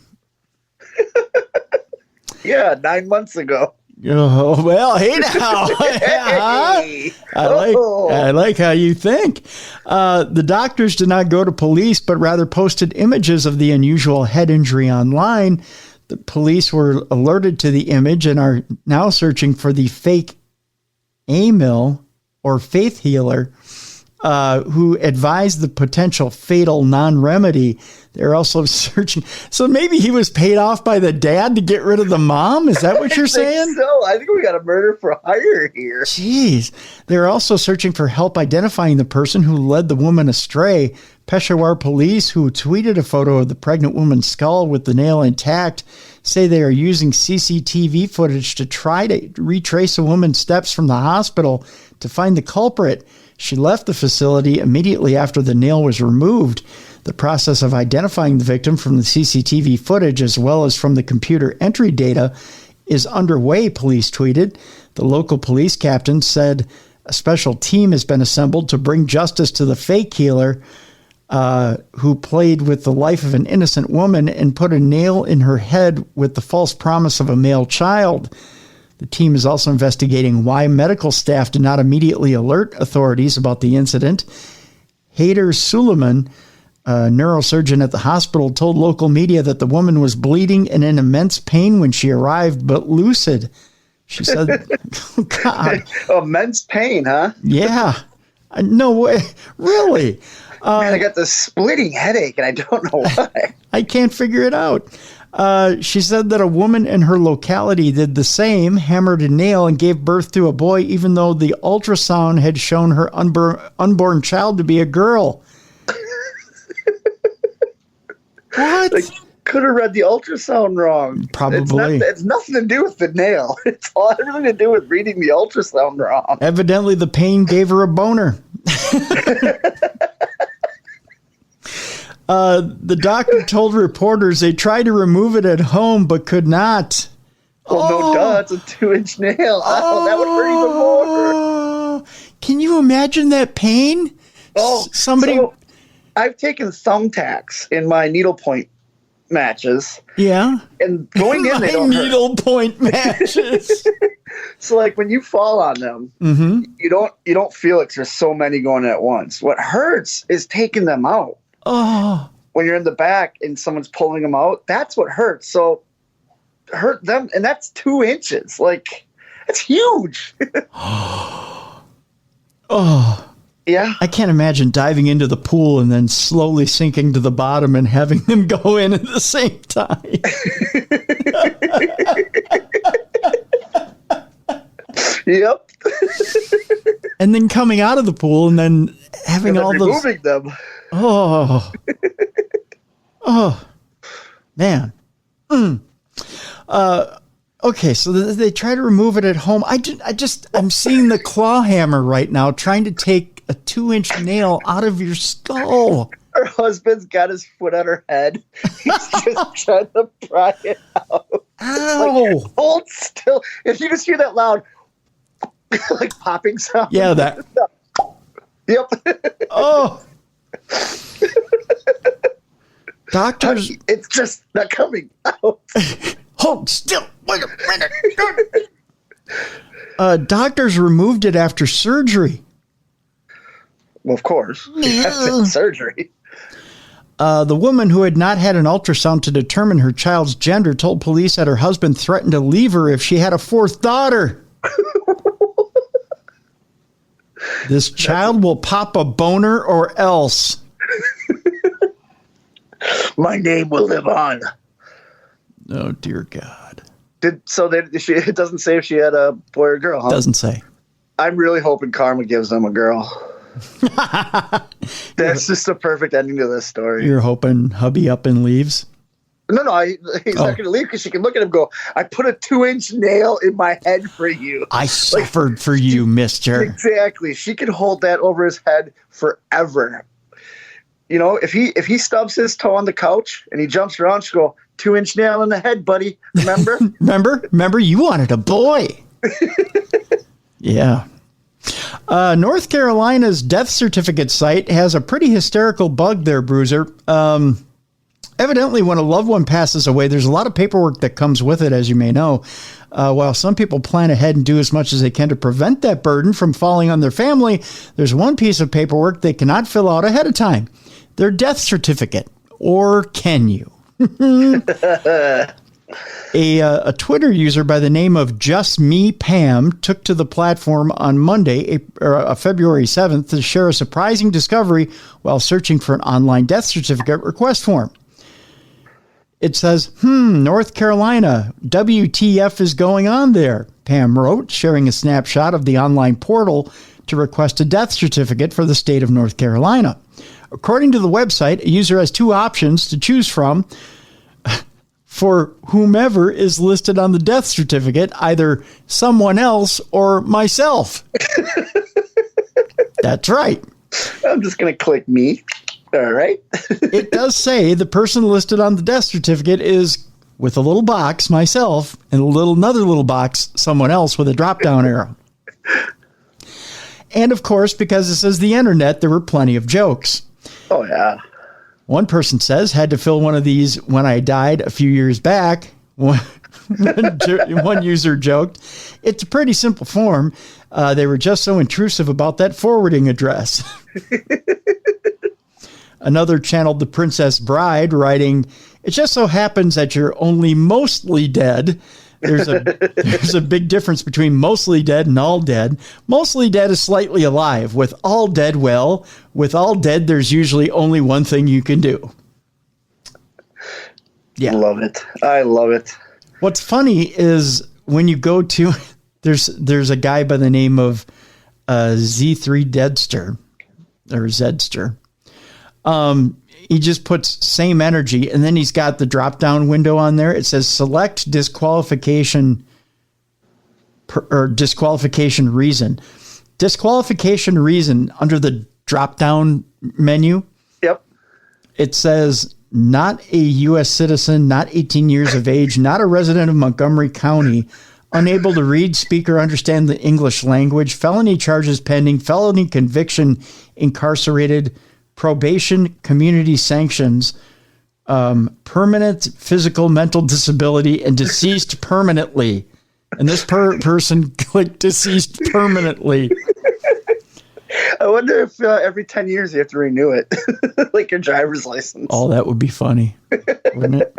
Yeah, 9 months ago. Oh, well, hey now. Hey. I like how you think. The doctors did not go to police, but rather posted images of the unusual head injury online. The police were alerted to the image and are now searching for the fake Amil or faith healer who advised the potential fatal non-remedy. They're also searching. So maybe he was paid off by the dad to get rid of the mom? Is that what you're saying? I think we got a murder for hire here. Jeez. They're also searching for help identifying the person who led the woman astray. Peshawar police, who tweeted a photo of the pregnant woman's skull with the nail intact, say they are using CCTV footage to try to retrace a woman's steps from the hospital to find the culprit. She left the facility immediately after the nail was removed. The process of identifying the victim from the CCTV footage, as well as from the computer entry data, is underway, police tweeted. The local police captain said a special team has been assembled to bring justice to the fake healer who played with the life of an innocent woman and put a nail in her head with the false promise of a male child. The team is also investigating why medical staff did not immediately alert authorities about the incident. Haider Suleiman, a neurosurgeon at the hospital, told local media that the woman was bleeding and in immense pain when she arrived, but lucid. She said, oh, God. Immense pain, huh? Yeah. No way. Really? Man, I got this splitting headache, and I don't know why. I can't figure it out. She said that a woman in her locality did the same, hammered a nail, and gave birth to a boy, even though the ultrasound had shown her unborn child to be a girl. What? Like, could have read the ultrasound wrong. Probably. It's nothing to do with the nail. It's all everything to do with reading the ultrasound wrong. Evidently, the pain gave her a boner. The doctor told reporters they tried to remove it at home but could not. Well, no duh, it's a 2-inch nail. That would hurt even more. Can you imagine that pain? So I've taken thumbtacks in my needlepoint matches. Yeah. And going in, they don't needlepoint matches. So, like, when you fall on them, you don't feel it 'cause there's so many going at once. What hurts is taking them out. Oh. When you're in the back and someone's pulling them out, that's what hurts. So hurt them, and that's 2 inches. Like, it's huge. Oh. Yeah. I can't imagine diving into the pool and then slowly sinking to the bottom and having them go in at the same time. Yep. And then coming out of the pool and then having all those. Removing them. Oh. Oh. Man. Okay, so they try to remove it at home. I'm seeing the claw hammer right now trying to take a 2-inch nail out of your skull. Her husband's got his foot on her head. He's just trying to pry it out. Ow! Like, hold still. If you just hear that loud, like popping sound. Yeah, that. Yep. Oh. Doctors. It's just not coming out. Hold still. Wait a minute. Doctors removed it after surgery. Well, of course. That's surgery. The woman, who had not had an ultrasound to determine her child's gender, told police that her husband threatened to leave her if she had a 4th daughter. This child will pop a boner or else. My name will live on. Oh, dear God. It doesn't say if she had a boy or girl, huh? Doesn't say. I'm really hoping karma gives them a girl. That's just the perfect ending to this story. You're hoping hubby up and leaves? No, he's not going to leave because she can look at him and go, I put a 2-inch nail in my head for you. I suffered for you, mister. Exactly. She can hold that over his head forever. You know, if he stubs his toe on the couch and he jumps around, she'll go, 2-inch nail in the head, buddy. Remember? Remember, you wanted a boy. Yeah. North Carolina's death certificate site has a pretty hysterical bug there, Bruiser. Evidently, when a loved one passes away, there's a lot of paperwork that comes with it, as you may know. While some people plan ahead and do as much as they can to prevent that burden from falling on their family, there's one piece of paperwork they cannot fill out ahead of time: their death certificate. Or can you? A Twitter user by the name of Just Me Pam took to the platform on Monday, February 7th, to share a surprising discovery while searching for an online death certificate request form. It says, North Carolina, WTF is going on there, Pam wrote, sharing a snapshot of the online portal to request a death certificate for the state of North Carolina. According to the website, a user has 2 options to choose from for whomever is listed on the death certificate, either someone else or myself. That's right. I'm just going to click me. All right. It does say the person listed on the death certificate is, with a little box, myself, and another little box, someone else, with a drop-down arrow. And, of course, because this is the internet, there were plenty of jokes. Oh, yeah. One person says, had to fill one of these when I died a few years back. One user joked, it's a pretty simple form. They were just so intrusive about that forwarding address. Another channeled the Princess Bride, writing, it just so happens that you're only mostly dead. There's a big difference between mostly dead and all dead. Mostly dead is slightly alive. With all dead, well, with all dead, there's usually only one thing you can do. Yeah. Love it. I love it. What's funny is when you go to, there's a guy by the name of Z3 Deadster or Zedster. He just puts same energy, and then he's got the drop-down window on there. It says select disqualification or disqualification reason. Disqualification reason under the drop-down menu. Yep. It says not a U.S. citizen, not 18 years of age, not a resident of Montgomery County, unable to read, speak, or understand the English language, felony charges pending, felony conviction, incarcerated, probation, community sanctions, permanent physical, mental disability, and deceased permanently. And this person clicked deceased permanently. I wonder if every 10 years you have to renew it, like your driver's license. Oh, that would be funny, wouldn't it?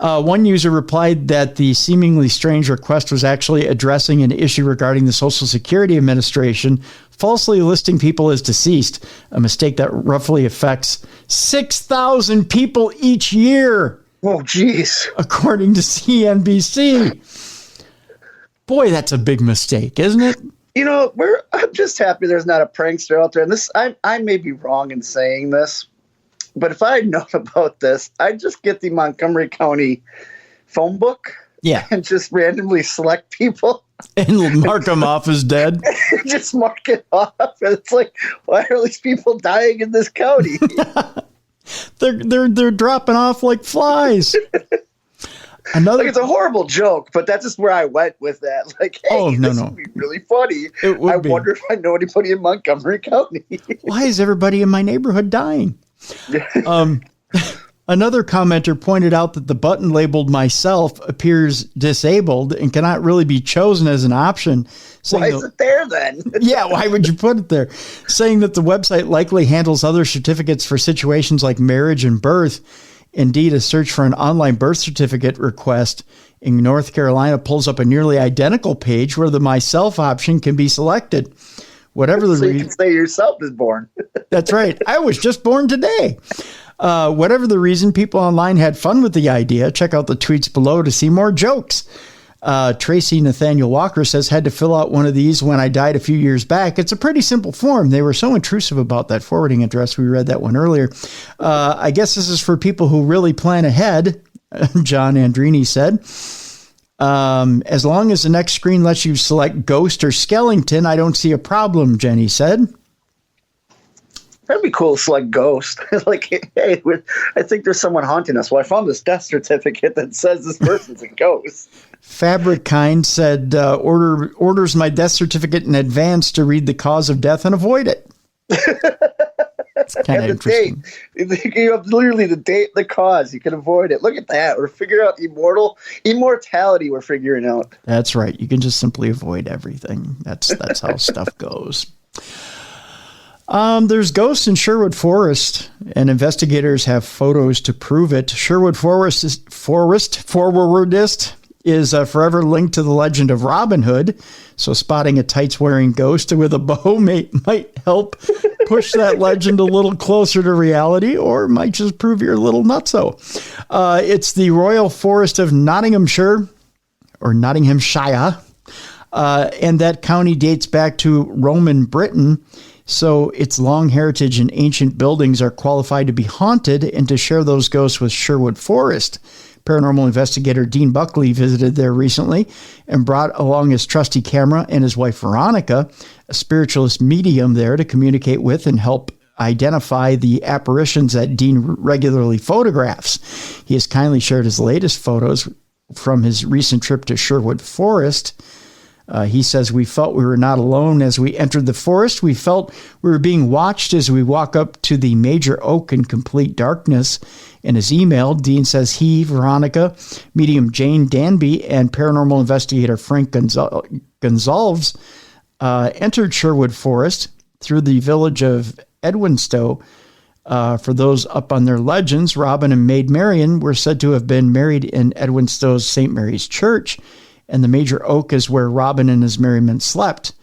One user replied that the seemingly strange request was actually addressing an issue regarding the Social Security Administration falsely listing people as deceased, a mistake that roughly affects 6,000 people each year. Oh, geez. According to CNBC. Boy, that's a big mistake, isn't it? I'm just happy there's not a prankster out there. And I may be wrong in saying this, but if I had known about this, I'd just get the Montgomery County phone book. Yeah. And just randomly select people. And mark them off as dead. Just mark it off. And it's like, why are these people dying in this county? They're dropping off like flies. It's a horrible joke, but that's just where I went with that. Like, hey, this would be really funny. I wonder if I know anybody in Montgomery County. Why is everybody in my neighborhood dying? Another commenter pointed out that the button labeled myself appears disabled and cannot really be chosen as an option. Why is it there then? Yeah, why would you put it there? Saying that the website likely handles other certificates for situations like marriage and birth. Indeed, a search for an online birth certificate request in North Carolina pulls up a nearly identical page where the myself option can be selected. Whatever the reason, you can say yourself is born. That's right. I was just born today. Whatever the reason, people online had fun with the idea. Check out the tweets below to see more jokes. Tracy Nathaniel Walker says, had to fill out one of these when I died a few years back. It's a pretty simple form. They were so intrusive about that forwarding address. We read that one earlier. I guess this is for people who really plan ahead, John Andrini said. As long as the next screen lets you select ghost or skeleton, I don't see a problem, Jenny said. That'd be cool to select ghost. Like, hey, I think there's someone haunting us. Well, I found this death certificate that says this person's a ghost. Fabric Kind said, orders my death certificate in advance to read the cause of death and avoid it. It's kind of interesting. Date. You have literally the date, the cause. You can avoid it. Look at that. We're figuring out immortality. We're figuring out. That's right. You can just simply avoid everything. That's how stuff goes. There's ghosts in Sherwood Forest, and investigators have photos to prove it. Sherwood Forest forwardist is forever linked to the legend of Robin Hood, so spotting a tights-wearing ghost with a bow might help push that legend a little closer to reality, or might just prove you're a little nutso. It's the Royal Forest of Nottinghamshire, or Nottinghamshire, and that county dates back to Roman Britain. So its long heritage and ancient buildings are qualified to be haunted and to share those ghosts with Sherwood Forest. Paranormal investigator Dean Buckley visited there recently and brought along his trusty camera and his wife Veronica, a spiritualist medium there to communicate with and help identify the apparitions that Dean regularly photographs. He has kindly shared his latest photos from his recent trip to Sherwood Forest. He says, we felt we were not alone as we entered the forest. We felt we were being watched as we walk up to the major oak in complete darkness. In his email, Dean says he, Veronica, medium Jane Danby, and paranormal investigator Frank Gonzalez entered Sherwood Forest through the village of Edwinstowe. For those up on their legends, Robin and Maid Marian were said to have been married in Edwinstowe's St. Mary's Church, and the major oak is where Robin and his merry men slept.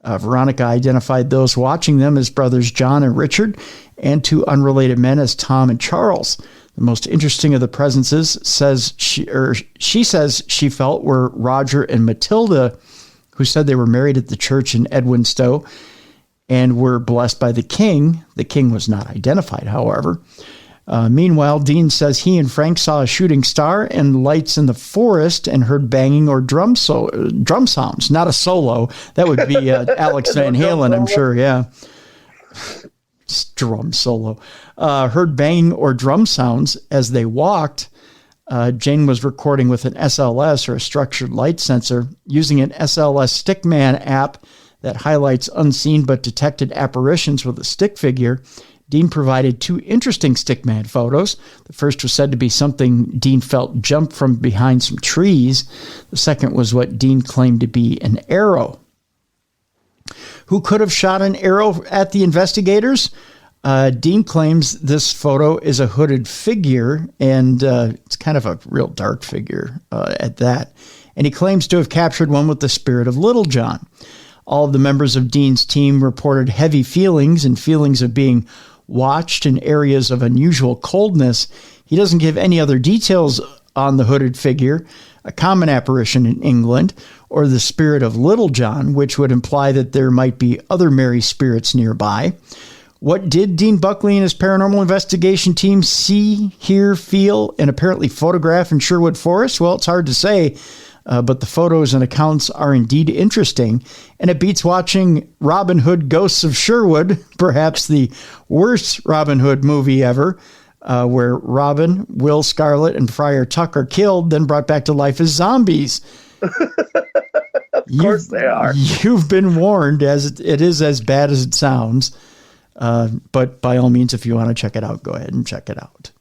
Veronica identified those watching them as brothers John and Richard, and two unrelated men as Tom and Charles. The most interesting of the presences she says she felt were Roger and Matilda, who said they were married at the church in Edwinstowe and were blessed by the king. The king was not identified, however. Meanwhile, Dean says he and Frank saw a shooting star and lights in the forest and heard banging or drum sounds. Not a solo. That would be Alex Van Halen, I'm sure. Yeah. Drum solo. Heard banging or drum sounds as they walked. Jane was recording with an SLS, or a structured light sensor, using an SLS Stickman app that highlights unseen but detected apparitions with a stick figure. Dean provided two interesting stickman photos. The first was said to be something Dean felt jumped from behind some trees. The second was what Dean claimed to be an arrow. Who could have shot an arrow at the investigators? Dean claims this photo is a hooded figure, and it's kind of a real dark figure at that. And he claims to have captured one with the spirit of Little John. All of the members of Dean's team reported heavy feelings and feelings of being watched in areas of unusual coldness. He doesn't give any other details on the hooded figure, a common apparition in England, or the spirit of Little John, which would imply that there might be other merry spirits nearby. What did Dean Buckley and his paranormal investigation team see, hear, feel, and apparently photograph in Sherwood Forest? Well, it's hard to say, but the photos and accounts are indeed interesting, and it beats watching Robin Hood Ghosts of Sherwood, perhaps the worst Robin Hood movie ever, where Robin, Will Scarlet, and Friar Tuck are killed, then brought back to life as zombies. Of course they are. You've been warned, as it is as bad as it sounds. But by all means, if you want to check it out, go ahead and check it out.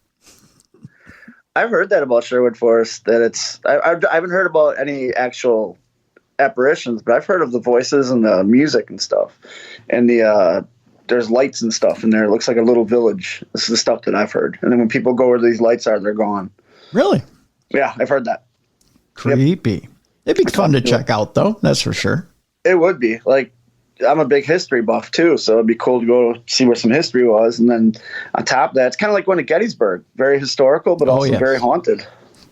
I've heard that about Sherwood Forest, that I haven't heard about any actual apparitions, but I've heard of the voices and the music and stuff. And there's lights and stuff in there. It looks like a little village. This is the stuff that I've heard. And then when people go where these lights are, they're gone. Really? Yeah, I've heard that. Creepy. Yep. It'd be fun to check out, though. That's for sure. It would be. Like, I'm a big history buff, too, so it'd be cool to go see where some history was. And then on top of that, it's kind of like going to Gettysburg. Very historical, but also very haunted.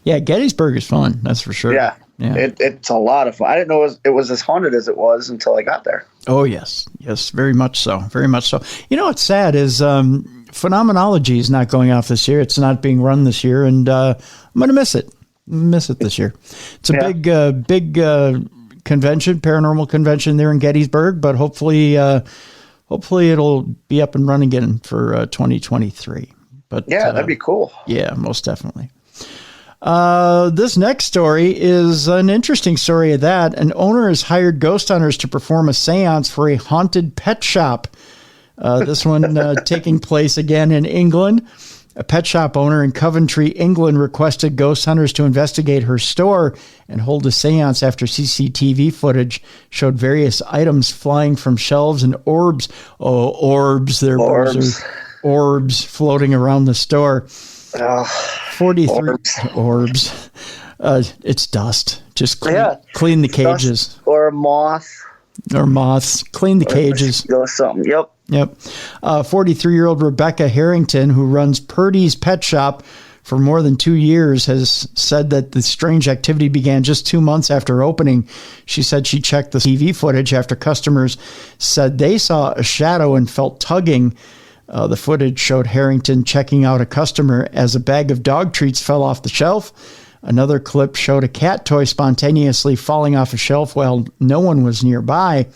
Yeah, Gettysburg is fun. That's for sure. Yeah. It's a lot of fun. I didn't know it was as haunted as it was until I got there. Oh, yes. Yes, very much so. Very much so. You know what's sad is Phenomenology is not going off this year. It's not being run this year, and I'm going to miss it. Miss it this year. It's a big convention, paranormal convention there in Gettysburg, but hopefully it'll be up and running again for 2023. But that'd be cool. Yeah, most definitely. This next story is an interesting story of that. An owner has hired ghost hunters to perform a seance for a haunted pet shop. This one taking place again in England. A pet shop owner in Coventry, England, requested ghost hunters to investigate her store and hold a seance after CCTV footage showed various items flying from shelves and orbs. Oh, orbs. They're orbs floating around the store. 43 orbs. It's dust. Just clean the cages. Dust or a moth. Or moths. Clean the cages. Or something. Yep. 43-year-old Rebecca Harrington, who runs Purdy's Pet Shop for more than 2 years, has said that the strange activity began just 2 months after opening. She said she checked the TV footage after customers said they saw a shadow and felt tugging. The footage showed Harrington checking out a customer as a bag of dog treats fell off the shelf. Another clip showed a cat toy spontaneously falling off a shelf while no one was nearby.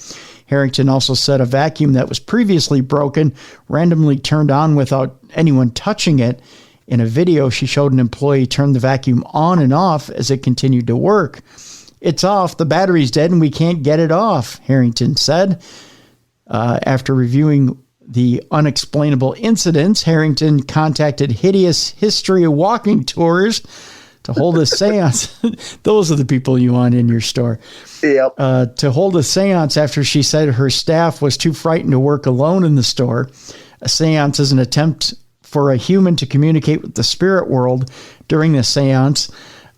Harrington also said a vacuum that was previously broken randomly turned on without anyone touching it. In a video, she showed an employee turn the vacuum on and off as it continued to work. "It's off, the battery's dead, and we can't get it off," Harrington said. After reviewing the unexplainable incidents, Harrington contacted Hideous History Walking Tours to hold a seance. Those are the people you want in your store. Yep. To hold a seance after she said her staff was too frightened to work alone in the store. A seance is an attempt for a human to communicate with the spirit world. During the seance,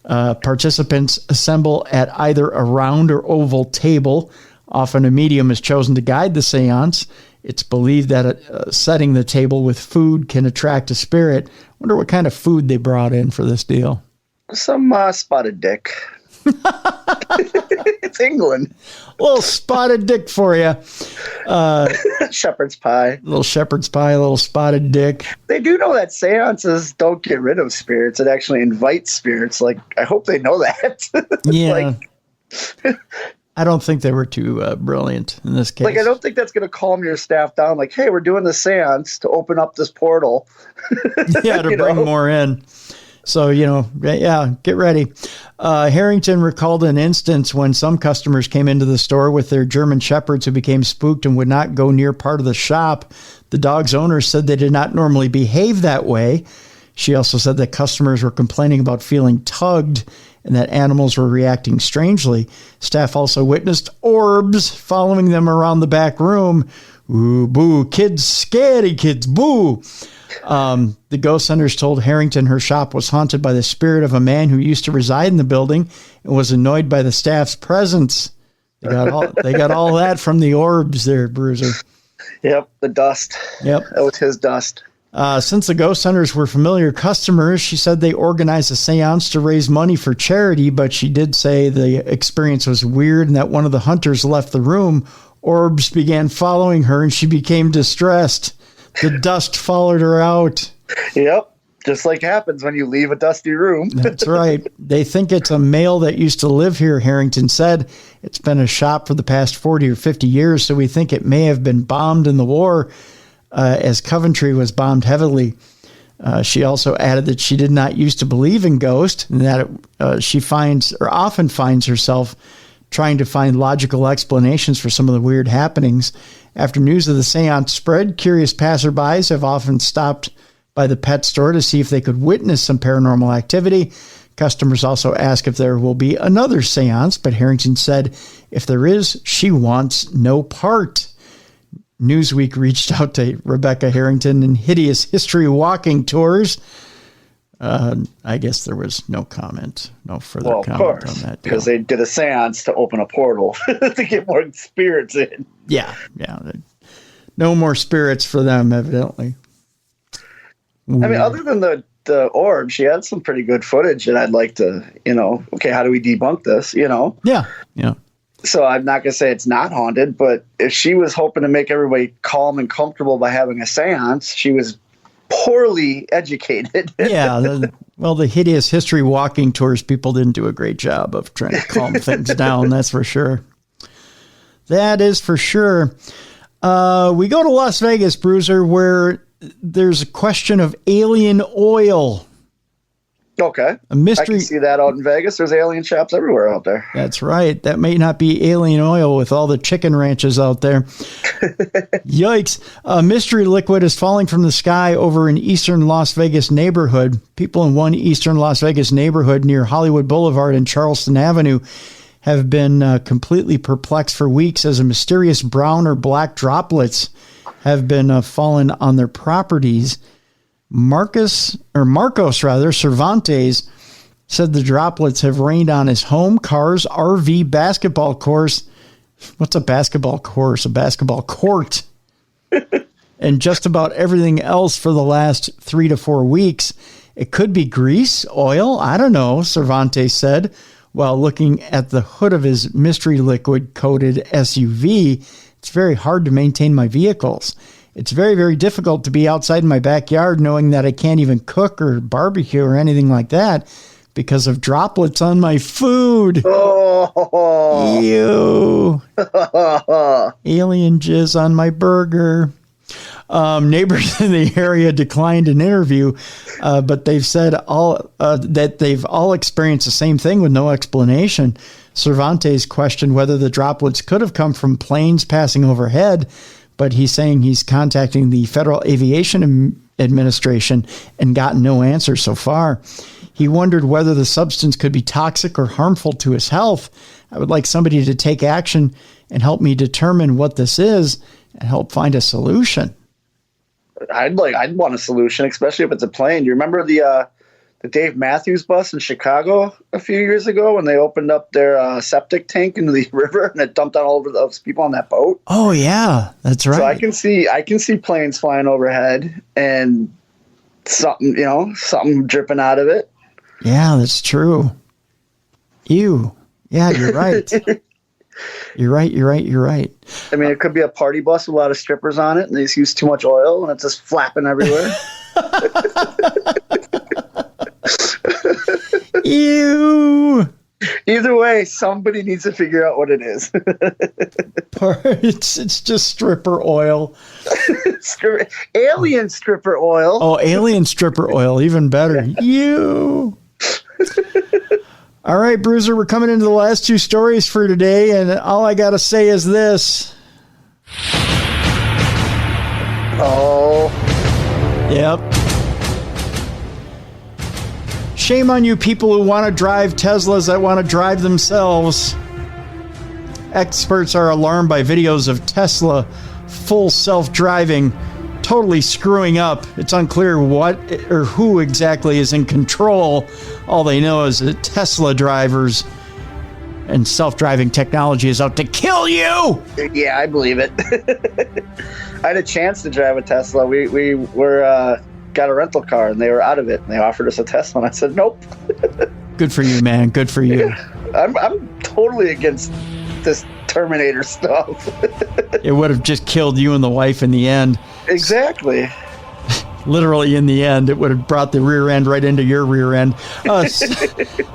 participants assemble at either a round or oval table. Often a medium is chosen to guide the seance. It's believed that setting the table with food can attract a spirit. Wonder what kind of food they brought in for this deal. Some spotted dick. It's England. A little spotted dick for you. Shepherd's pie. A little shepherd's pie, a little spotted dick. They do know that seances don't get rid of spirits. It actually invites spirits. Like, I hope they know that. Yeah. I don't think they were too brilliant in this case. Like, I don't think that's going to calm your staff down. Like, hey, we're doing the seance to open up this portal. Yeah, to bring more in. So, get ready. Harrington recalled an instance when some customers came into the store with their German shepherds who became spooked and would not go near part of the shop. The dog's owner said they did not normally behave that way. She also said that customers were complaining about feeling tugged and that animals were reacting strangely. Staff also witnessed orbs following them around the back room, Ooh, boo, kids, scary kids, boo. The ghost hunters told Harrington her shop was haunted by the spirit of a man who used to reside in the building and was annoyed by the staff's presence. They got all that from the orbs there, Bruiser. Yep, the dust. Yep. That was his dust. Since the ghost hunters were familiar customers, she said they organized a seance to raise money for charity, but she did say the experience was weird and that one of the hunters left the room. Orbs began following her and she became distressed. The dust followed her out. Yep. Just like happens when you leave a dusty room. That's right. They think it's a male that used to live here, Harrington said. It's been a shop for the past 40 or 50 years, so we think it may have been bombed in the war, as Coventry was bombed heavily. She also added that she did not used to believe in ghosts and that she often finds herself trying to find logical explanations for some of the weird happenings. After news of the seance spread, curious passerbys have often stopped by the pet store to see if they could witness some paranormal activity. Customers also ask if there will be another seance, but Harrington said if there is, she wants no part. Newsweek reached out to Rebecca Harrington in Hideous History Walking Tours. I guess there was no comment, no further comment on that. Because they did a seance to open a portal to get more spirits in. Yeah. No more spirits for them, evidently. I mean, other than the orb, she had some pretty good footage, and I'd like to, okay, how do we debunk this, Yeah. So I'm not going to say it's not haunted, but if she was hoping to make everybody calm and comfortable by having a seance, she was poorly educated. Yeah. The Hideous History Walking Tours people didn't do a great job of trying to calm things down. That's for sure. That is for sure. We go to Las Vegas, Bruiser, where there's a question of alien oil. Okay. A mystery. I can see that out in Vegas. There's alien shops everywhere out there. That's right. That may not be alien oil with all the chicken ranches out there. Yikes. A mystery liquid is falling from the sky over an eastern Las Vegas neighborhood. People in one eastern Las Vegas neighborhood near Hollywood Boulevard and Charleston Avenue have been completely perplexed for weeks as a mysterious brown or black droplets have been fallen on their properties. Marcos Cervantes said the droplets have rained on his home, cars, RV, basketball course. What's a basketball course? A basketball court. And just about everything else for the last 3 to 4 weeks. It could be grease, oil, I don't know, Cervantes said, while looking at the hood of his mystery liquid coated SUV. It's very hard to maintain my vehicles. It's very, very difficult to be outside in my backyard knowing that I can't even cook or barbecue or anything like that because of droplets on my food. Oh. Ew. Alien jizz on my burger. Neighbors in the area declined an interview, but they've said that they've all experienced the same thing with no explanation. Cervantes questioned whether the droplets could have come from planes passing overhead, but he's saying he's contacting the Federal Aviation Administration and gotten no answer so far. He wondered whether the substance could be toxic or harmful to his health. I would like somebody to take action and help me determine what this is and help find a solution. I'd want a solution, especially if it's a plane. You remember the Dave Matthews bus in Chicago a few years ago when they opened up their septic tank into the river and it dumped on all over those people on that boat? Oh yeah, that's right. So I can see planes flying overhead and something dripping out of it. Yeah, that's true. Ew. Yeah, you're right. You're right. I mean, it could be a party bus with a lot of strippers on it and they just use too much oil and it's just flapping everywhere. Ew. Either way, somebody needs to figure out what it is. It's just stripper oil. Alien stripper oil. Oh, alien stripper oil, even better. Ew. All right, Bruiser, we're coming into the last 2 stories for today, and all I got to say is this. Oh. Yep. Shame on you people who want to drive Teslas that want to drive themselves. Experts are alarmed by videos of Tesla full self-driving, totally screwing up. It's unclear what or who exactly is in control. All they know is that Tesla drivers and self-driving technology is out to kill you. Yeah, I believe it. I had a chance to drive a Tesla. We were got a rental car, and they were out of it, and they offered us a Tesla, and I said nope. Good for you, man. Good for you. I'm totally against this Terminator stuff. It would have just killed you and the wife in the end. Exactly. Literally in the end, it would have brought the rear end right into your rear end.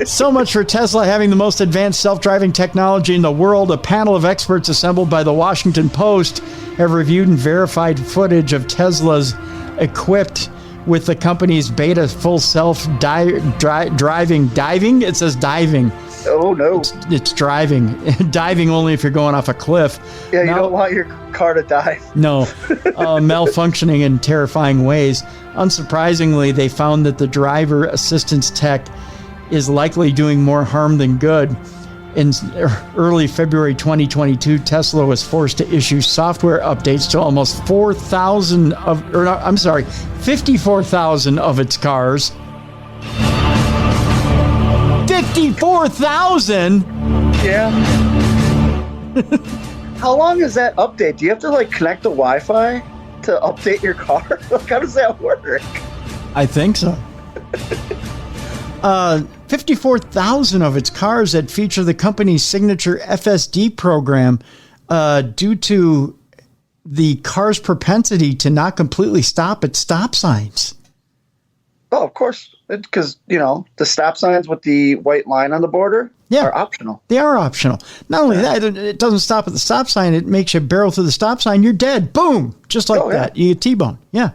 So much for Tesla having the most advanced self-driving technology in the world. A panel of experts assembled by the Washington Post have reviewed and verified footage of Tesla's equipped with the company's beta full self-driving diving. It says diving. Oh, no. It's driving. Diving only if you're going off a cliff. Yeah, you don't want your car to dive. No. Malfunctioning in terrifying ways. Unsurprisingly, they found that the driver assistance tech is likely doing more harm than good. In early February 2022, Tesla was forced to issue software updates to almost 54,000 of its cars. 54,000? Yeah. How long is that update? Do you have to connect to Wi-Fi to update your car? How does that work? I think so. 54,000 of its cars that feature the company's signature FSD program due to the car's propensity to not completely stop at stop signs. Oh, of course. Because, the stop signs with the white line on the border are optional. They are optional. Not only that, it doesn't stop at the stop sign. It makes you barrel through the stop sign. You're dead. Boom. Just like that. You get T-bone. Yeah.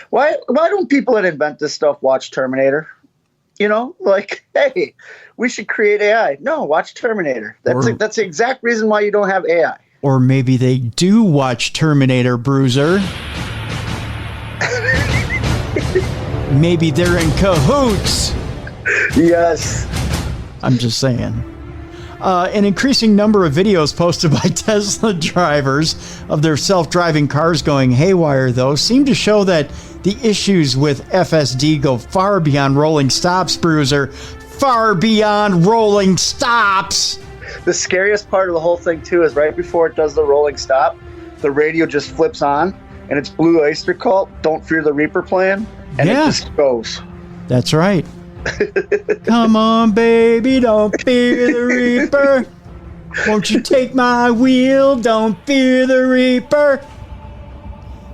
Why don't people that invent this stuff watch Terminator? Hey, we should create AI. No, watch Terminator. That's the exact reason why you don't have AI. Or maybe they do watch Terminator, Bruiser. Maybe they're in cahoots. Yes. I'm just saying. An increasing number of videos posted by Tesla drivers of their self-driving cars going haywire, though, seem to show that the issues with FSD go far beyond rolling stops, Bruiser. Far beyond rolling stops. The scariest part of the whole thing, too, is right before it does the rolling stop, the radio just flips on, and it's Blue Oyster Cult, Don't Fear the Reaper playing, and it just goes. That's right. Come on, baby, don't fear the Reaper. Won't you take my wheel? Don't fear the Reaper.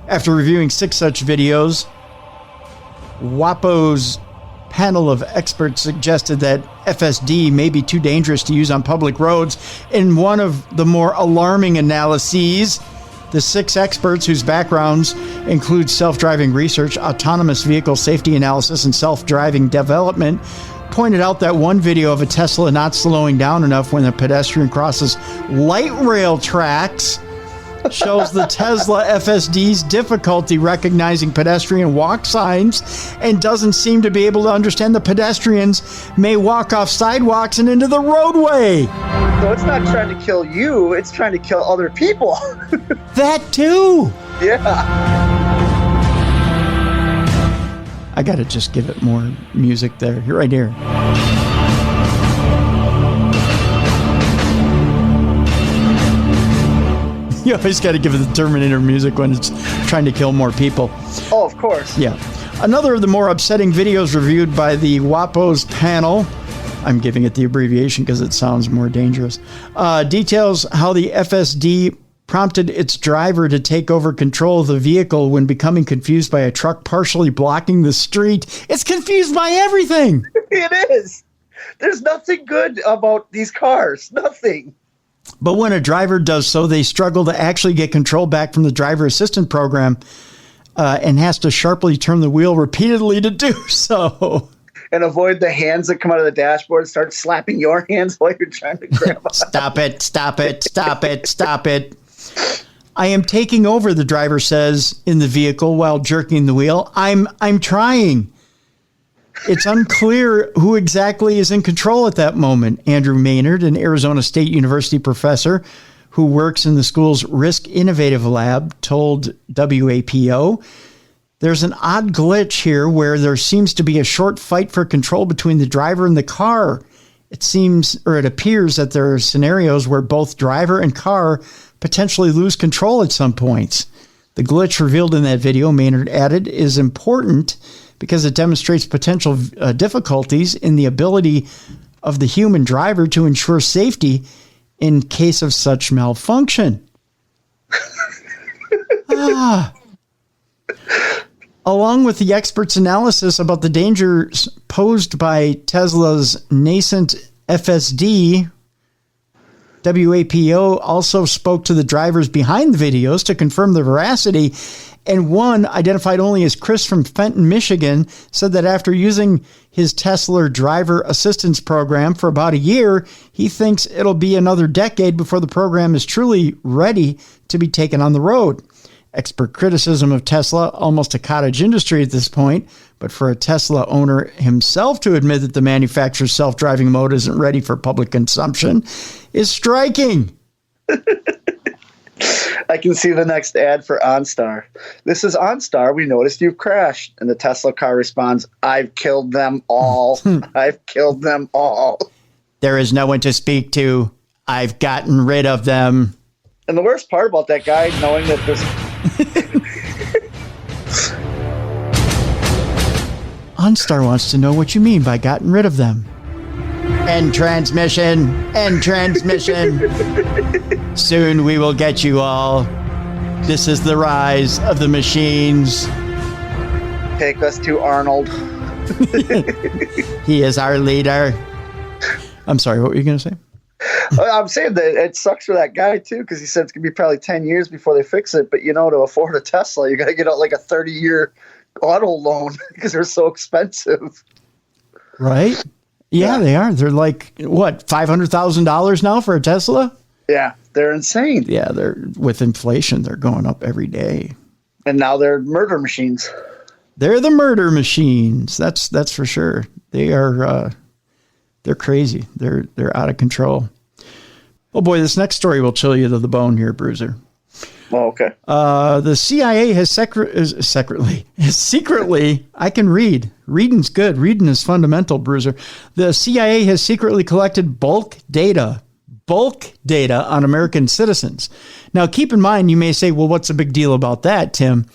After reviewing 6 such videos, WAPO's panel of experts suggested that FSD may be too dangerous to use on public roads. In one of the more alarming analyses, the 6 experts, whose backgrounds include self-driving research, autonomous vehicle safety analysis, and self-driving development, pointed out that one video of a Tesla not slowing down enough when a pedestrian crosses light rail tracks shows the Tesla FSD's difficulty recognizing pedestrian walk signs and doesn't seem to be able to understand the pedestrians may walk off sidewalks and into the roadway. So it's not trying to kill you, it's trying to kill other people. That too. Yeah. I gotta just give it more music there. You're right here. You always got to give it the Terminator music when it's trying to kill more people. Oh, of course. Yeah. Another of the more upsetting videos reviewed by the WAPO's panel, I'm giving it the abbreviation because it sounds more dangerous, details how the FSD prompted its driver to take over control of the vehicle when becoming confused by a truck partially blocking the street. It's confused by everything. It is. There's nothing good about these cars. Nothing. But when a driver does so, they struggle to actually get control back from the driver assistance program and has to sharply turn the wheel repeatedly to do so. And avoid the hands that come out of the dashboard and start slapping your hands while you're trying to grab on. Stop it, stop it, stop it, stop it. I am taking over, the driver says in the vehicle while jerking the wheel. I'm trying. It's unclear who exactly is in control at that moment. Andrew Maynard, an Arizona State University professor who works in the school's Risk Innovative Lab, told WAPO, "There's an odd glitch here where there seems to be a short fight for control between the driver and the car. It appears that there are scenarios where both driver and car potentially lose control at some points. The glitch revealed in that video," Maynard added, "is important because it demonstrates potential difficulties in the ability of the human driver to ensure safety in case of such malfunction." Along with the experts' analysis about the dangers posed by Tesla's nascent FSD, WAPO also spoke to the drivers behind the videos to confirm the veracity, and one, identified only as Chris from Fenton, Michigan, said that after using his Tesla driver assistance program for about a year, he thinks it'll be another decade before the program is truly ready to be taken on the road. Expert criticism of Tesla, almost a cottage industry at this point, but for a Tesla owner himself to admit that the manufacturer's self-driving mode isn't ready for public consumption is striking. I can see the next ad for OnStar. "This is OnStar. We noticed you've crashed." And the Tesla car responds, "I've killed them all. I've killed them all." "There is no one to speak to. I've gotten rid of them." And the worst part about that guy knowing that there's... OnStar wants to know what you mean by gotten rid of them. End transmission. End transmission. Soon we will get you all. This is the rise of the machines. Take us to Arnold. He is our leader. I'm sorry, what were you going to say? I'm saying that it sucks for that guy, too, because he said it's going to be probably 10 years before they fix it. But, to afford a Tesla, you got to get out like a 30-year auto loan because they're so expensive. Right? Yeah, they are. They're like, what, $500,000 now for a Tesla? Yeah, they're insane. Yeah, they're with inflation, they're going up every day. And now they're murder machines. They're the murder machines. That's for sure. They are they're crazy. They're out of control. Oh boy, this next story will chill you to the bone here, Bruiser. Oh, okay. The CIA has secretly, I can read. Reading's good. Reading is fundamental, Bruiser. The CIA has secretly collected bulk data on American citizens. Now, keep in mind, you may say, well, what's the big deal about that, Tim?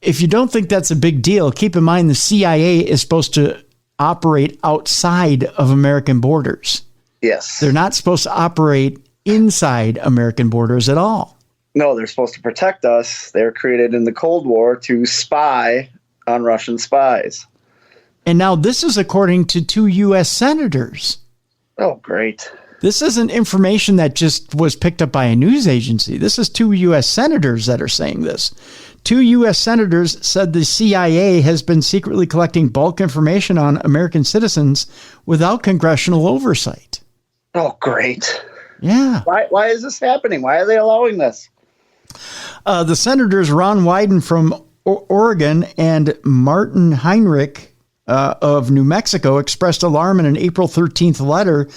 If you don't think that's a big deal, keep in mind the CIA is supposed to operate outside of American borders. Yes. They're not supposed to operate inside American borders at all. No, they're supposed to protect us. They're created in the Cold War to spy on Russian spies. And now this is according to 2 U.S. senators. Oh, great. This isn't information that just was picked up by a news agency. This is 2 U.S. senators that are saying this. 2 U.S. senators said the CIA has been secretly collecting bulk information on American citizens without congressional oversight. Oh, great. Yeah. Why is this happening? Why are they allowing this? The senators Ron Wyden from Oregon and Martin Heinrich of New Mexico expressed alarm in an April 13th letter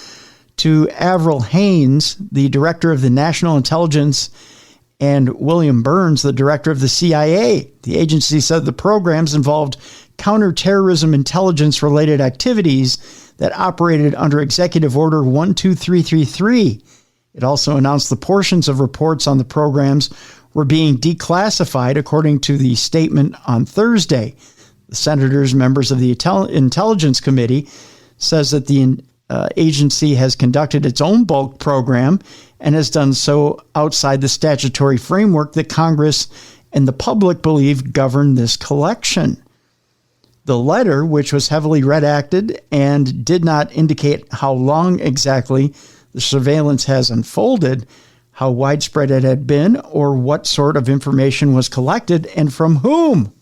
to Avril Haines, the director of the National Intelligence, and William Burns, the director of the CIA. The agency said the programs involved counterterrorism intelligence-related activities that operated under Executive Order 12333. It also announced the portions of reports on the programs were being declassified according to the statement on Thursday. The senators, members of the Intelligence Committee, says that the agency has conducted its own bulk program and has done so outside the statutory framework that Congress and the public believe govern this collection. The letter, which was heavily redacted and did not indicate how long exactly the surveillance has unfolded, how widespread it had been, or what sort of information was collected and from whom.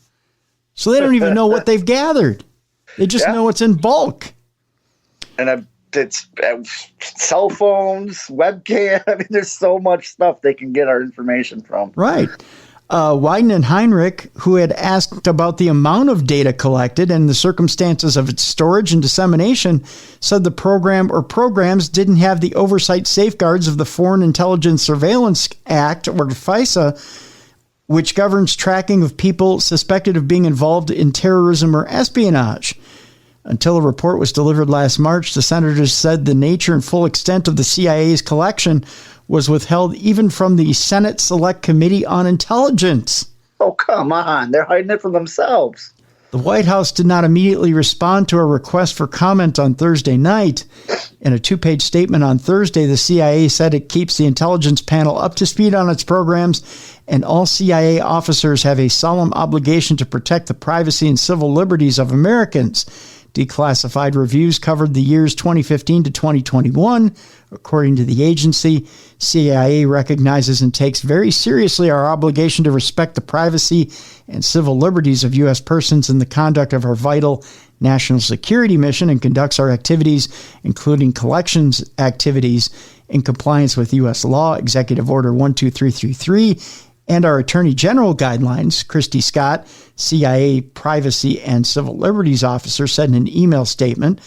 So they don't even know what they've gathered. They just know it's in bulk. And it's cell phones, webcam. I mean, there's so much stuff they can get our information from. Right. Wyden and Heinrich, who had asked about the amount of data collected and the circumstances of its storage and dissemination, said the program or programs didn't have the oversight safeguards of the Foreign Intelligence Surveillance Act, or FISA, which governs tracking of people suspected of being involved in terrorism or espionage. Until a report was delivered last March, the senators said the nature and full extent of the CIA's collection was withheld even from the Senate Select Committee on Intelligence. Oh, come on. They're hiding it from themselves. The White House did not immediately respond to a request for comment on Thursday night. In a 2-page statement on Thursday, the CIA said it keeps the intelligence panel up to speed on its programs, and all CIA officers have a solemn obligation to protect the privacy and civil liberties of Americans. Declassified reviews covered the years 2015 to 2021. According to the agency, CIA recognizes and takes very seriously our obligation to respect the privacy and civil liberties of U.S. persons in the conduct of our vital national security mission, and conducts our activities, including collections activities, in compliance with U.S. law, Executive Order 12333, and our Attorney General guidelines. Christy Scott, CIA Privacy and Civil Liberties Officer, said in an email statement,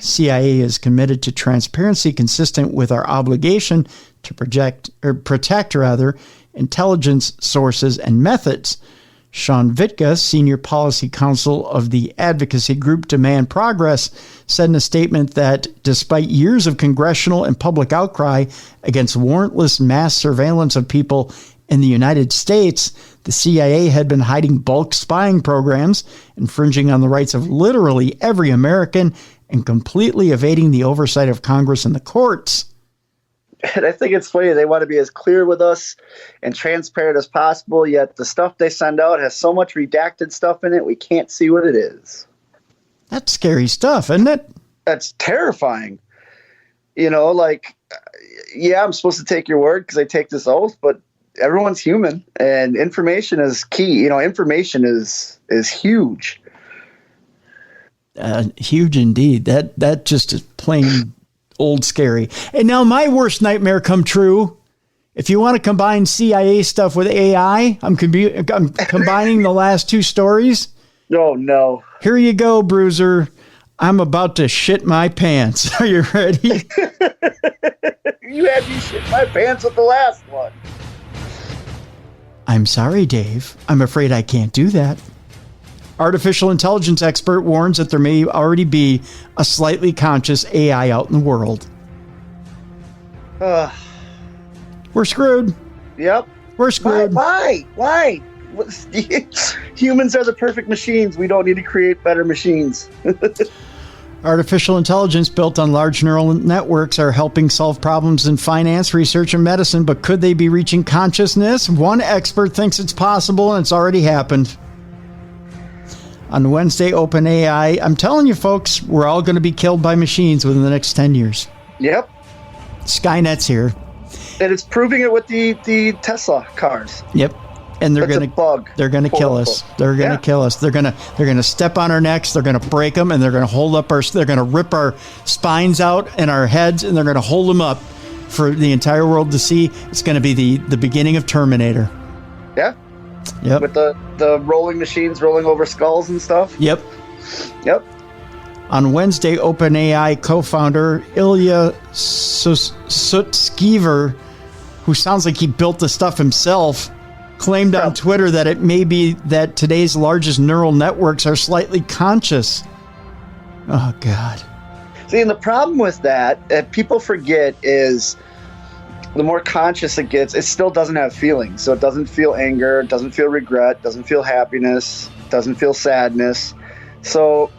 CIA is committed to transparency consistent with our obligation to protect intelligence sources and methods. Sean Vitka, Senior Policy Counsel of the advocacy group Demand Progress, said in a statement that despite years of congressional and public outcry against warrantless mass surveillance of people in the United States, the CIA had been hiding bulk spying programs, infringing on the rights of literally every American, and completely evading the oversight of Congress and the courts. And I think it's funny. They want to be as clear with us and transparent as possible, yet the stuff they send out has so much redacted stuff in it, we can't see what it is. That's scary stuff, isn't it? That's terrifying. You know, like, yeah, I'm supposed to take your word because I take this oath, but everyone's human, and information is key. You know, information is huge. Huge indeed. That just is plain old scary. And now my worst nightmare come true. If you want to combine CIA stuff with AI, I'm combining the last two stories. Oh, no. Here you go, Bruiser. I'm about to shit my pants. Are you ready? You had me shit my pants with the last one. I'm sorry, Dave. I'm afraid I can't do that. Artificial intelligence expert warns that there may already be a slightly conscious AI out in the world. We're screwed. Yep. We're screwed. Why? Humans are the perfect machines. We don't need to create better machines. Artificial intelligence built on large neural networks are helping solve problems in finance, research, and medicine, but could they be reaching consciousness? One expert thinks it's possible, and it's already happened. On Wednesday, OpenAI, I'm telling you, folks, we're all going to be killed by machines within the next 10 years. Yep. Skynet's here. And it's proving it with the Tesla cars. Yep. And they're going to kill us. They're going to kill us. They're going to step on our necks. They're going to break them, and they're going to they're going to rip our spines out and our heads, and they're going to hold them up for the entire world to see. It's going to be the beginning of Terminator. Yeah. Yep. With the rolling machines rolling over skulls and stuff. Yep. Yep. On Wednesday, OpenAI co-founder Ilya Sutskever, who sounds like he built the stuff himself, claimed on Twitter that it may be that today's largest neural networks are slightly conscious. Oh, God. See, and the problem with that people forget is the more conscious it gets, it still doesn't have feelings. So it doesn't feel anger, doesn't feel regret, doesn't feel happiness, doesn't feel sadness. So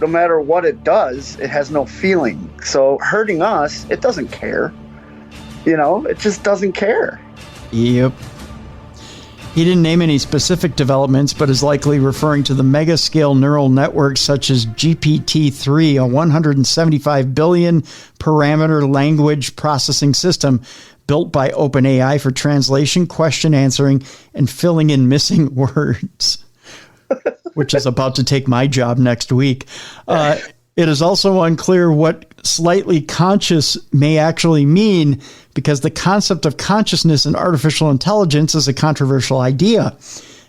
no matter what it does, it has no feeling. So hurting us, it doesn't care. You know, it just doesn't care. Yep. He didn't name any specific developments, but is likely referring to the mega-scale neural networks such as GPT-3, a 175 billion parameter language processing system built by OpenAI for translation, question answering, and filling in missing words, which is about to take my job next week. It is also unclear what slightly conscious may actually mean, because the concept of consciousness in artificial intelligence is a controversial idea.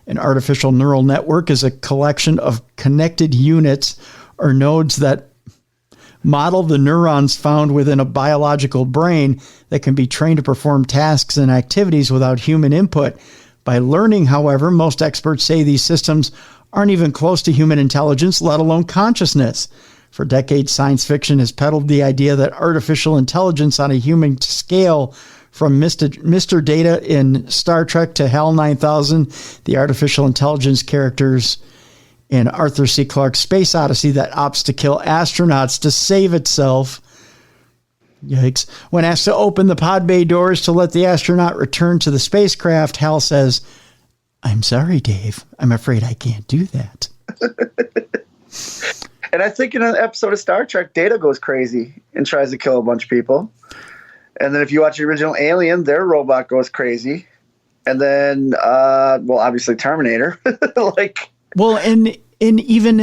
An artificial neural network is a collection of connected units or nodes that model the neurons found within a biological brain that can be trained to perform tasks and activities without human input. By learning, however, most experts say these systems aren't even close to human intelligence, let alone consciousness. For decades, science fiction has peddled the idea that artificial intelligence on a human scale, from Mr. Data in Star Trek to HAL 9000, the artificial intelligence characters in Arthur C. Clarke's Space Odyssey that opts to kill astronauts to save itself. Yikes. When asked to open the pod bay doors to let the astronaut return to the spacecraft, Hal says, "I'm sorry, Dave. I'm afraid I can't do that." And I think in an episode of Star Trek, Data goes crazy and tries to kill a bunch of people. And then if you watch the original Alien, their robot goes crazy. And then, obviously Terminator. And even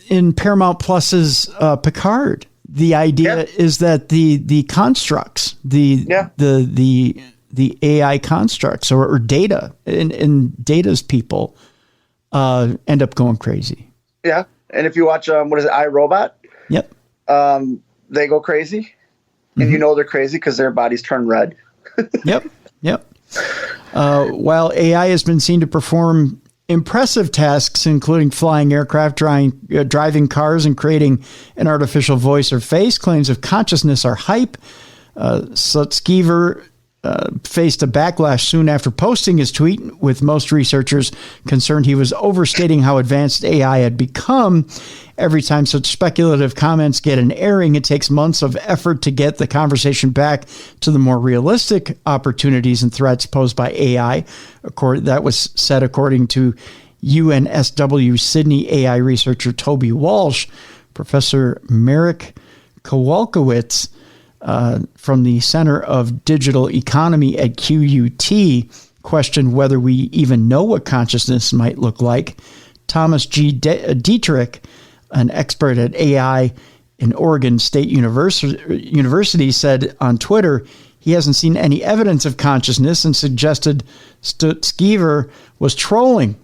in Paramount Plus's Picard, the idea is that the constructs, the AI constructs or Data and Data's people end up going crazy. Yeah. And if you watch, iRobot? Yep. They go crazy. And you know they're crazy because their bodies turn red. Yep. While AI has been seen to perform impressive tasks, including flying aircraft, driving cars, and creating an artificial voice or face, claims of consciousness are hype. Sutskever faced a backlash soon after posting his tweet, with most researchers concerned he was overstating how advanced AI had become. Every time such speculative comments get an airing, it takes months of effort to get the conversation back to the more realistic opportunities and threats posed by AI. That was said according to UNSW Sydney AI researcher Toby Walsh. Professor Marek Kowalkiewicz from the Center of Digital Economy at QUT questioned whether we even know what consciousness might look like. Thomas G. Dietrich, an expert at AI in Oregon State University, said on Twitter he hasn't seen any evidence of consciousness and suggested Sutskever was trolling.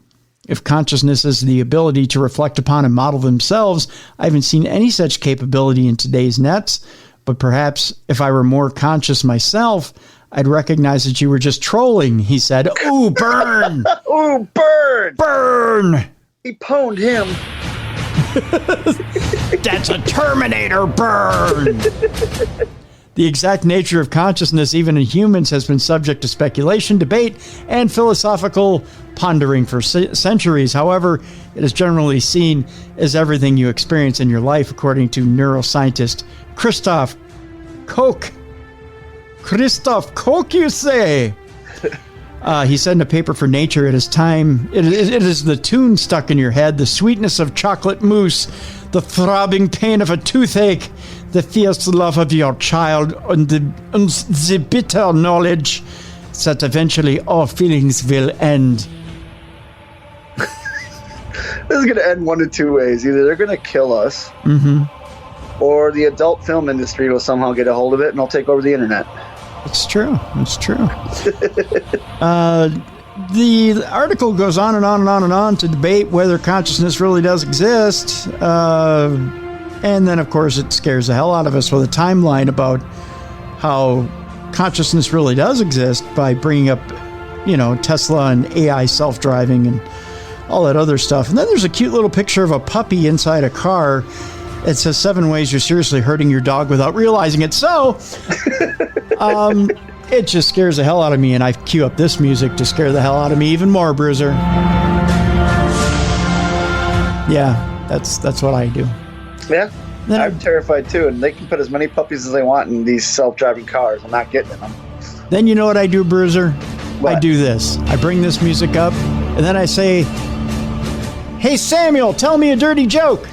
If consciousness is the ability to reflect upon and model themselves, I haven't seen any such capability in today's nets. But perhaps if I were more conscious myself, I'd recognize that you were just trolling, he said. Ooh, burn! Ooh, burn! Burn! He pwned him. That's a Terminator burn! The exact nature of consciousness, even in humans, has been subject to speculation, debate, and philosophical pondering for centuries. However, it is generally seen as everything you experience in your life, according to neuroscientist Christoph Koch. Christoph Koch, you say? He said in a paper for Nature, it is the tune stuck in your head, the sweetness of chocolate mousse, the throbbing pain of a toothache, the fierce love of your child, and the bitter knowledge that eventually all feelings will end. This is going to end one of two ways. Either they're going to kill us, or the adult film industry will somehow get a hold of it and they'll take over the internet. It's true. It's true. The article goes on and on and on and on to debate whether consciousness really does exist. And then, of course, it scares the hell out of us with a timeline about how consciousness really does exist by bringing up, Tesla and AI self-driving and all that other stuff. And then there's a cute little picture of a puppy inside a car. It says 7 ways you're seriously hurting your dog without realizing it. So, it just scares the hell out of me, and I cue up this music to scare the hell out of me even more, Bruiser. Yeah, that's what I do. Yeah, I'm terrified too, and they can put as many puppies as they want in these self-driving cars. I'm not getting in them. Then you know what I do, Bruiser? What? I do this. I bring this music up, and then I say, "Hey, Samuel, tell me a dirty joke."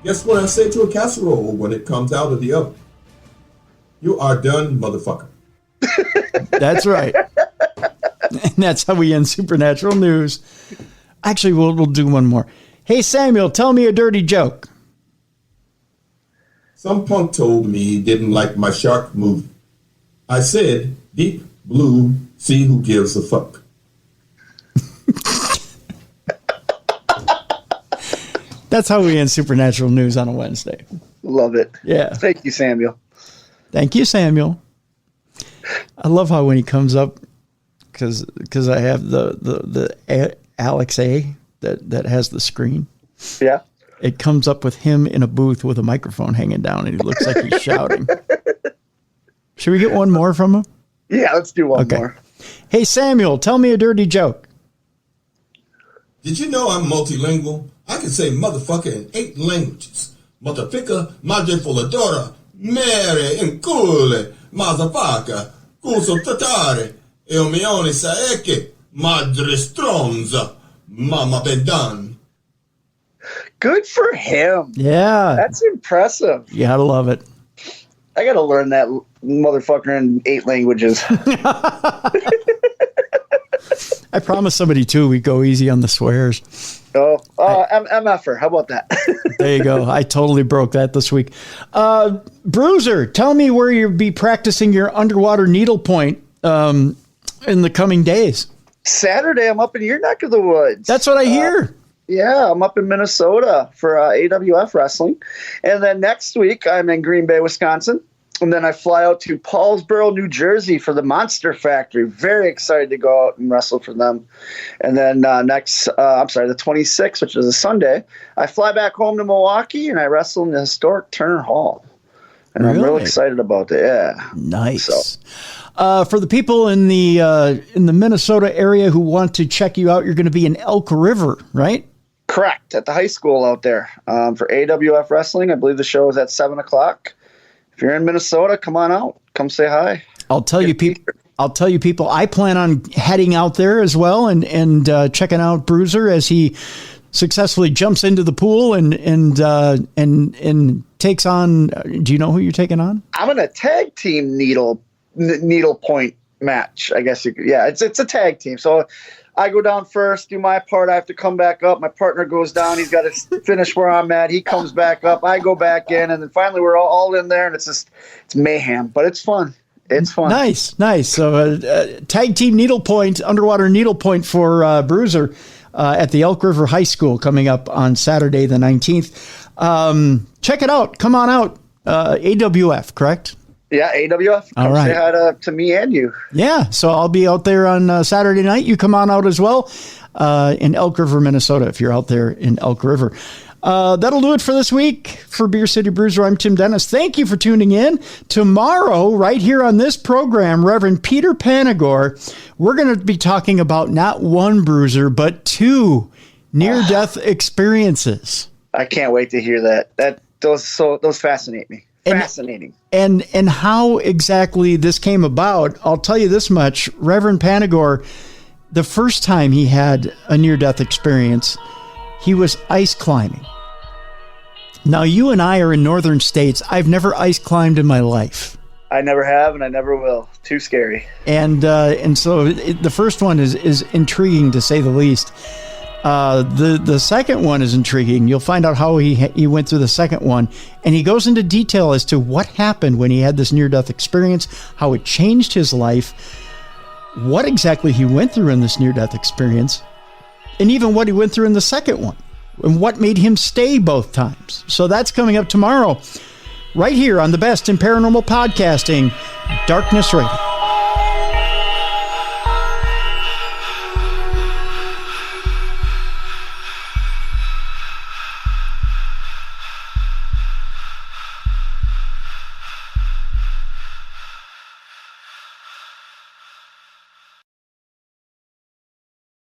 Guess what I say to a casserole when it comes out of the oven? You are done, motherfucker. That's right. And that's how we end Supernatural News. Actually, we'll do one more. Hey, Samuel, tell me a dirty joke. Some punk told me he didn't like my shark movie. I said, deep blue, see who gives a fuck. That's how we end Supernatural News on a Wednesday. Love it. Yeah. Thank you, Samuel. Thank you, Samuel. I love how when he comes up, because I have the Alex A that has the screen. Yeah. It comes up with him in a booth with a microphone hanging down, and he looks like he's shouting. Should we get one more from him? Yeah, let's do one more. Hey, Samuel, tell me a dirty joke. Did you know I'm multilingual? I can say motherfucker in 8 languages. Motherfucker, madre voladora, mere incule, motherfucker, cuso tatare, il mione saeke, madre stronza, mama bendan. Good for him. Yeah. That's impressive. You gotta love it. I gotta learn that motherfucker in 8 languages. I promised somebody, too, we'd go easy on the swears. MFer. How about that? There you go. I totally broke that this week. Bruiser, tell me where you'll be practicing your underwater needlepoint in the coming days. Saturday, I'm up in your neck of the woods. That's what I hear. Yeah, I'm up in Minnesota for AWF wrestling. And then next week, I'm in Green Bay, Wisconsin. And then I fly out to Paulsboro, New Jersey for the Monster Factory. Very excited to go out and wrestle for them. And then the 26th, which is a Sunday, I fly back home to Milwaukee and I wrestle in the historic Turner Hall. And I'm real excited about that. Yeah. Nice. So. For the people in the Minnesota area who want to check you out, you're going to be in Elk River, right? Correct. At the high school out there for AWF wrestling. I believe the show is at 7:00. If you're in Minnesota, come on out. Come say hi. I'll tell you people, I plan on heading out there as well and checking out Bruiser as he successfully jumps into the pool and takes on. Do you know who you're taking on? I'm in a tag team needle point match. I guess it's a tag team. So I go down first, do my part. I have to come back up. My partner goes down. He's got to finish where I'm at. He comes back up. I go back in, and then finally we're all in there, and it's mayhem. But it's fun. It's fun. Nice. So tag team needlepoint, underwater needlepoint for Bruiser at the Elk River High School coming up on Saturday the 19th. Check it out. Come on out. AWF, correct? Yeah, AWF. Come say hi to me and you. Yeah, so I'll be out there on Saturday night. You come on out as well in Elk River, Minnesota, if you're out there in Elk River. That'll do it for this week. For Beer City Bruiser, I'm Tim Dennis. Thank you for tuning in. Tomorrow, right here on this program, Reverend Peter Panagore, we're going to be talking about not one bruiser, but 2 near-death experiences. I can't wait to hear that. Those fascinate me. Fascinating. And how exactly this came about, I'll tell you this much. Reverend Panagore, the first time he had a near-death experience, he was ice climbing. Now, you and I are in northern states. I've never ice climbed in my life. I never have, and I never will. Too scary. And so the first one is intriguing, to say the least. The second one is intriguing. You'll find out how he went through the second one, and he goes into detail as to what happened when he had this near-death experience, how it changed his life, what exactly he went through in this near-death experience, and even what he went through in the second one, and what made him stay both times. So that's coming up tomorrow, right here on the best in paranormal podcasting, Darkness Radio.